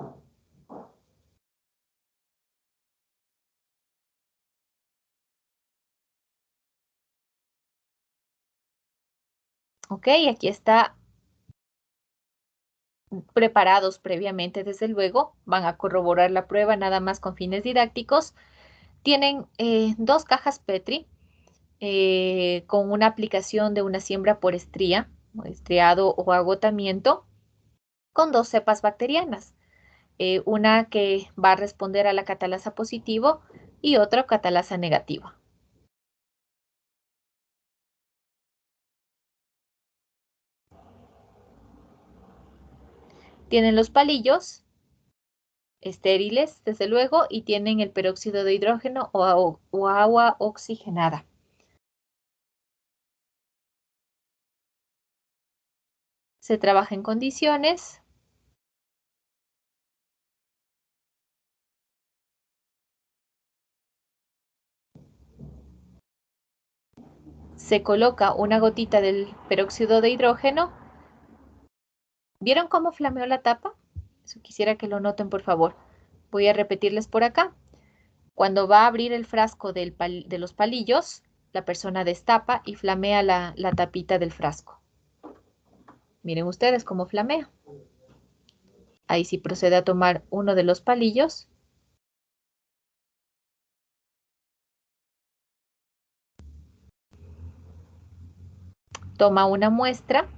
Ok, aquí está preparados previamente, desde luego, van a corroborar la prueba nada más con fines didácticos. Tienen 2 cajas Petri con una aplicación de una siembra por estría, o estriado o agotamiento, con 2 cepas bacterianas. una que va a responder a la catalasa positivo y otra catalasa negativa. Tienen los palillos estériles, desde luego, y tienen el peróxido de hidrógeno o agua oxigenada. Se trabaja en condiciones. Se coloca una gotita del peróxido de hidrógeno. ¿Vieron cómo flameó la tapa? Eso quisiera que lo noten, por favor. Voy a repetirles por acá. Cuando va a abrir el frasco de los palillos, la persona destapa y flamea la tapita del frasco. Miren ustedes cómo flamea. Ahí sí procede a tomar uno de los palillos. Toma una muestra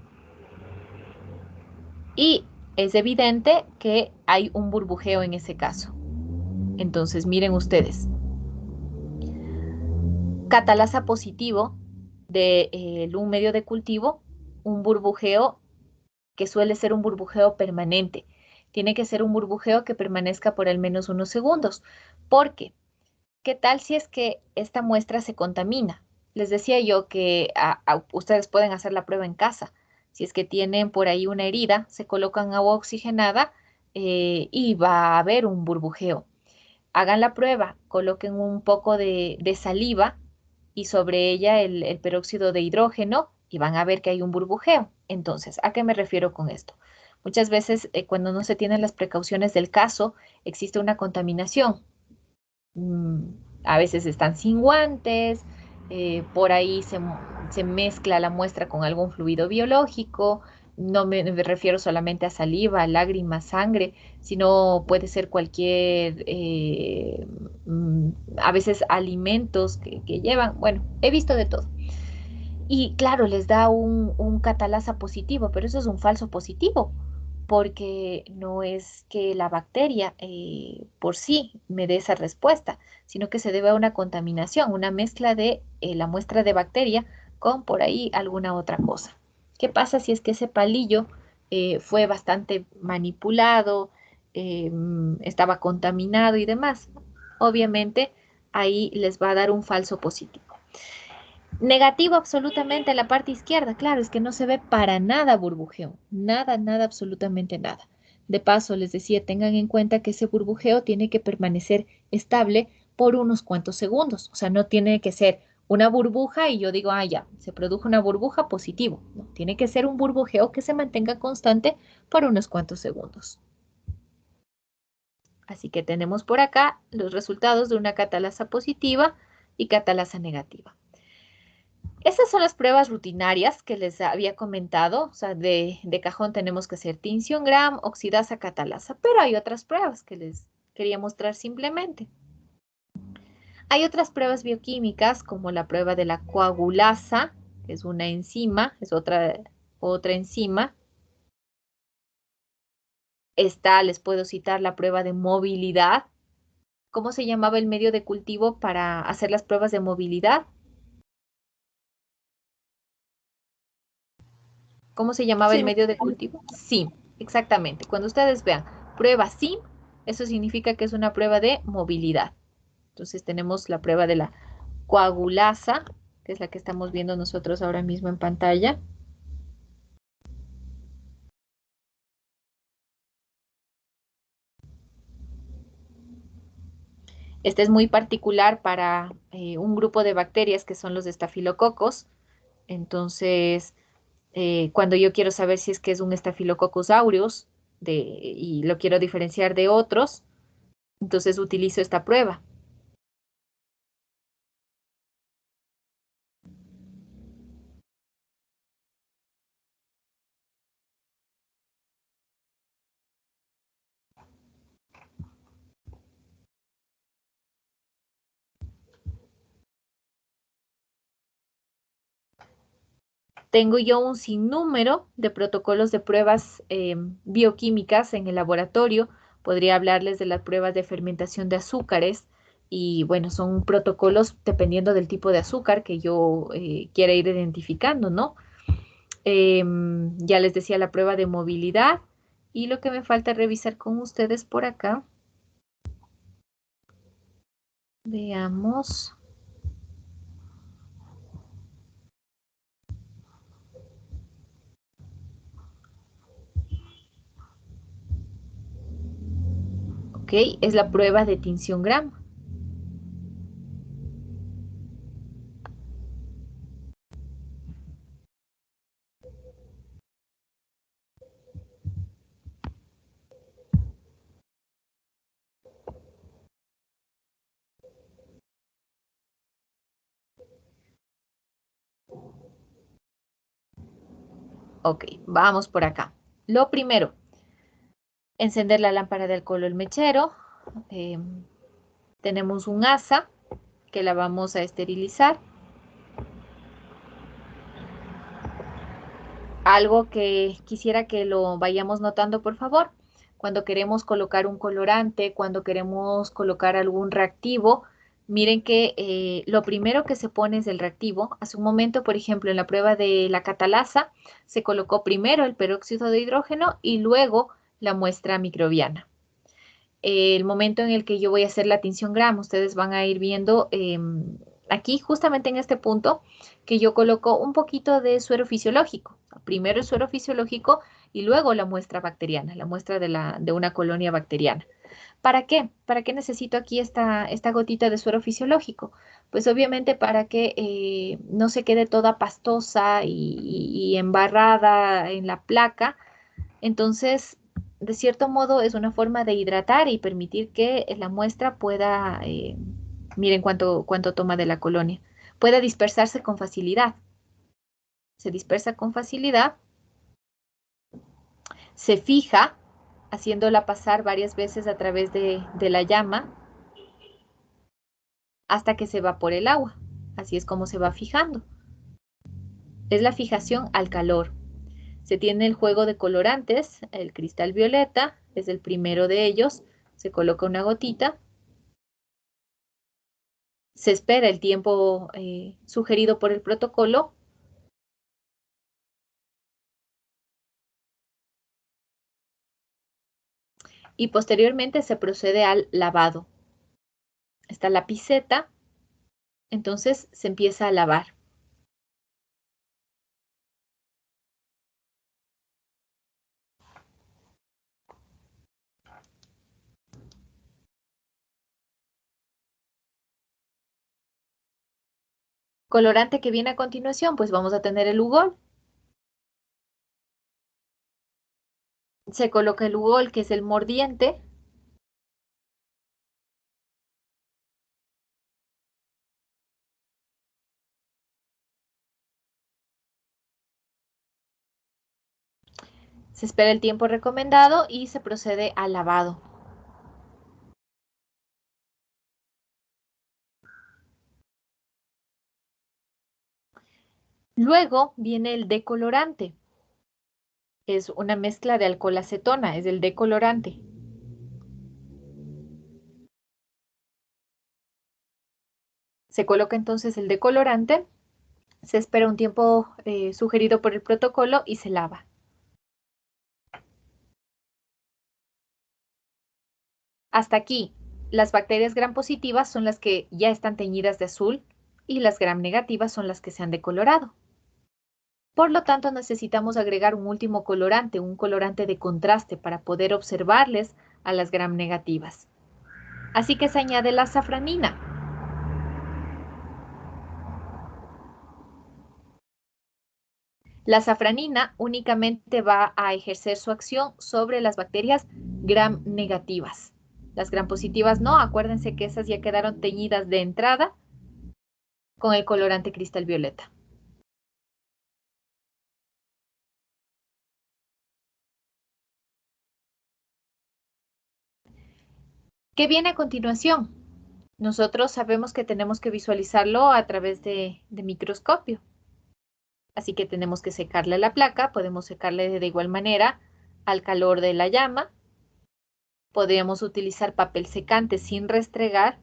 y es evidente que hay un burbujeo en ese caso. Entonces, miren ustedes. Catalasa positivo de un medio de cultivo, un burbujeo que suele ser un burbujeo permanente. Tiene que ser un burbujeo que permanezca por al menos unos segundos. ¿Por qué? ¿Qué tal si es que esta muestra se contamina? Les decía yo que ustedes pueden hacer la prueba en casa. Si es que tienen por ahí una herida, se colocan agua oxigenada y va a haber un burbujeo. Hagan la prueba, coloquen un poco de saliva y sobre ella el peróxido de hidrógeno y van a ver que hay un burbujeo. Entonces, ¿a qué me refiero con esto? Muchas veces cuando no se tienen las precauciones del caso, existe una contaminación. A veces están sin guantes, por ahí se mezcla la muestra con algún fluido biológico. No me refiero solamente a saliva, lágrimas, sangre, sino puede ser cualquier, a veces alimentos que llevan. Bueno, he visto de todo. Y claro, les da un catalasa positivo, pero eso es un falso positivo, porque no es que la bacteria por sí me dé esa respuesta, sino que se debe a una contaminación, una mezcla de la muestra de bacteria con por ahí alguna otra cosa. ¿Qué pasa si es que ese palillo fue bastante manipulado, estaba contaminado y demás? Obviamente ahí les va a dar un falso positivo. Negativo absolutamente la parte izquierda, claro, es que no se ve para nada burbujeo, nada, nada, absolutamente nada. De paso, les decía, tengan en cuenta que ese burbujeo tiene que permanecer estable por unos cuantos segundos, o sea, no tiene que ser una burbuja y yo digo, ah, ya, se produjo una burbuja positivo. No, tiene que ser un burbujeo que se mantenga constante por unos cuantos segundos. Así que tenemos por acá los resultados de una catalasa positiva y catalasa negativa. Esas son las pruebas rutinarias que les había comentado. O sea, de cajón tenemos que hacer tinción gram, oxidasa, catalasa. Pero hay otras pruebas que les quería mostrar simplemente. Hay otras pruebas bioquímicas como la prueba de la coagulasa, que es una enzima, es otra enzima. Esta les puedo citar la prueba de movilidad. ¿Cómo se llamaba el medio de cultivo para hacer las pruebas de movilidad? ¿Cómo se llamaba el medio de cultivo? SIM, exactamente. Cuando ustedes vean prueba SIM, eso significa que es una prueba de movilidad. Entonces tenemos la prueba de la coagulasa, que es la que estamos viendo nosotros ahora mismo en pantalla. Este es muy particular para un grupo de bacterias que son los estafilococos. Entonces, cuando yo quiero saber si es que es un Staphylococcus aureus y lo quiero diferenciar de otros, entonces utilizo esta prueba. Tengo yo un sinnúmero de protocolos de pruebas bioquímicas en el laboratorio Podría hablarles de las pruebas de fermentación de azúcares y bueno, son protocolos dependiendo del tipo de azúcar que yo quiera ir identificando, ¿no? Ya les decía la prueba de movilidad y lo que me falta revisar con ustedes por acá. Veamos. Ok, es la prueba de tinción Gram. Ok, vamos por acá. Lo primero, encender la lámpara de alcohol o el mechero. Tenemos un asa que la vamos a esterilizar. Algo que quisiera que lo vayamos notando, por favor. Cuando queremos colocar un colorante, cuando queremos colocar algún reactivo, miren que lo primero que se pone es el reactivo. Hace un momento, por ejemplo, en la prueba de la catalasa, se colocó primero el peróxido de hidrógeno y luego la muestra microbiana. El momento en el que yo voy a hacer la tinción Gram, ustedes van a ir viendo aquí, justamente en este punto, que yo coloco un poquito de suero fisiológico. Primero el suero fisiológico y luego la muestra bacteriana, la muestra de una colonia bacteriana. ¿Para qué? ¿Para qué necesito aquí esta gotita de suero fisiológico? Pues obviamente para que no se quede toda pastosa y embarrada en la placa. Entonces, de cierto modo, es una forma de hidratar y permitir que la muestra pueda, miren cuánto toma de la colonia, pueda dispersarse con facilidad. Se dispersa con facilidad, se fija, haciéndola pasar varias veces a través de la llama hasta que se evapore el agua. Así es como se va fijando. Es la fijación al calor. Se tiene el juego de colorantes, el cristal violeta es el primero de ellos. Se coloca una gotita. Se espera el tiempo sugerido por el protocolo. Y posteriormente se procede al lavado. Está la piseta, entonces se empieza a lavar. Colorante que viene a continuación, pues vamos a tener el Ugol. Se coloca el Ugol, que es el mordiente. Se espera el tiempo recomendado y se procede al lavado. Luego viene el decolorante. Es una mezcla de alcohol acetona, es el decolorante. Se coloca entonces el decolorante, se espera un tiempo sugerido por el protocolo y se lava. Hasta aquí, las bacterias gram positivas son las que ya están teñidas de azul y las gram negativas son las que se han decolorado. Por lo tanto, necesitamos agregar un último colorante, un colorante de contraste para poder observarles a las gram negativas. Así que se añade la safranina. La safranina únicamente va a ejercer su acción sobre las bacterias gram negativas. Las gram positivas no, acuérdense que esas ya quedaron teñidas de entrada con el colorante cristal violeta. ¿Qué viene a continuación? Nosotros sabemos que tenemos que visualizarlo a través de microscopio. Así que tenemos que secarle la placa, podemos secarle de igual manera al calor de la llama. Podríamos utilizar papel secante sin restregar.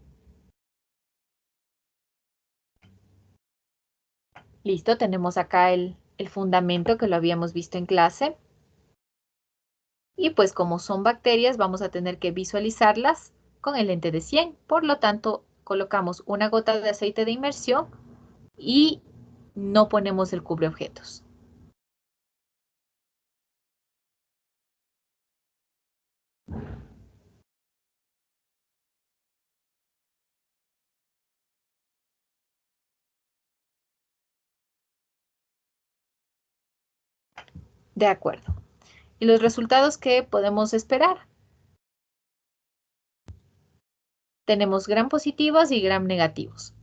Listo, tenemos acá el fundamento que lo habíamos visto en clase. Y pues como son bacterias, vamos a tener que visualizarlas con el lente de 100. Por lo tanto, colocamos una gota de aceite de inmersión y no ponemos el cubreobjetos. De acuerdo. ¿Y los resultados que podemos esperar? Tenemos gram positivos y gram negativos.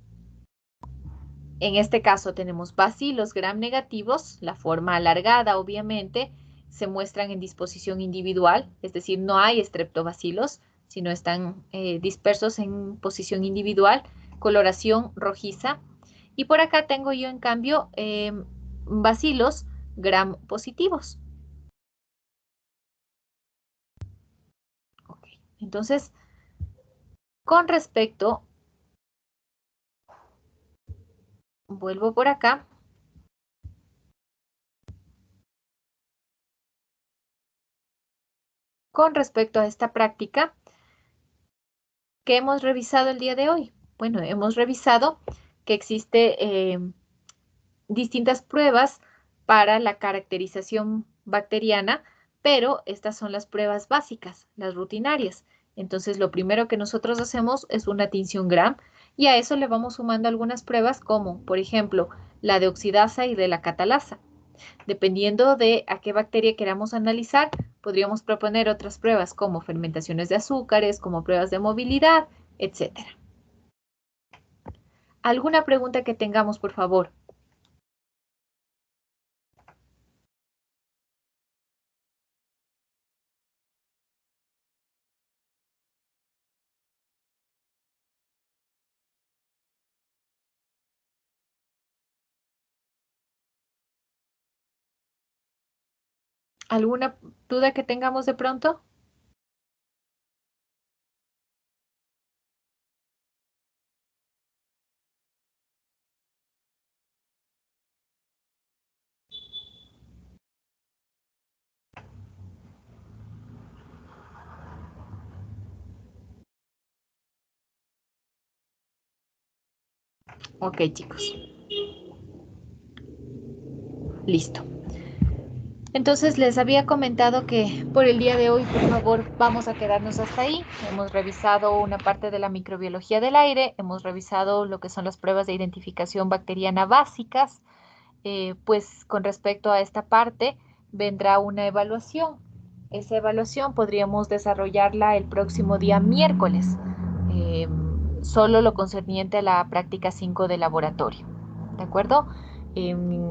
En este caso tenemos bacilos gram negativos, la forma alargada obviamente, se muestran en disposición individual, es decir, no hay estreptobacilos, sino están dispersos en posición individual, coloración rojiza. Y por acá tengo yo en cambio bacilos gram positivos. Okay. Entonces, con respecto, vuelvo por acá. Con respecto a esta práctica, ¿qué hemos revisado el día de hoy? Bueno, hemos revisado que existe distintas pruebas para la caracterización bacteriana, pero estas son las pruebas básicas, las rutinarias. Entonces, lo primero que nosotros hacemos es una tinción gram y a eso le vamos sumando algunas pruebas como, por ejemplo, la de oxidasa y de la catalasa. Dependiendo de a qué bacteria queramos analizar, podríamos proponer otras pruebas como fermentaciones de azúcares, como pruebas de movilidad, etc. ¿Alguna pregunta que tengamos, por favor? ¿Alguna duda que tengamos de pronto? Ok, chicos. Listo. Entonces les había comentado que por el día de hoy, por favor, vamos a quedarnos hasta ahí. Hemos revisado una parte de la microbiología del aire, hemos revisado lo que son las pruebas de identificación bacteriana básicas. Pues con respecto a esta parte vendrá una evaluación. Esa evaluación podríamos desarrollarla el próximo día miércoles, solo lo concerniente a la práctica 5 de laboratorio. ¿De acuerdo?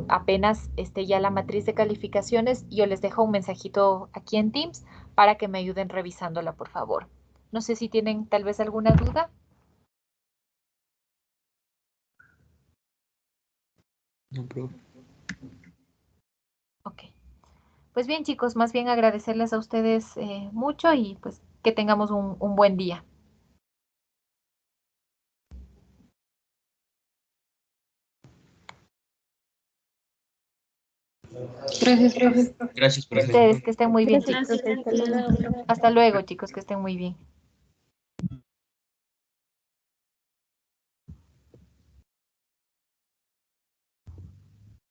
Apenas esté ya la matriz de calificaciones, yo les dejo un mensajito aquí en Teams para que me ayuden revisándola, por favor. No sé si tienen tal vez alguna duda. No, profe. Ok. Pues bien, chicos, más bien agradecerles a ustedes mucho y pues que tengamos un buen día. Gracias, profe. Gracias, profe. Ustedes que estén muy bien, Gracias, chicos. profe. Hasta luego. Hasta luego, chicos, que estén muy bien.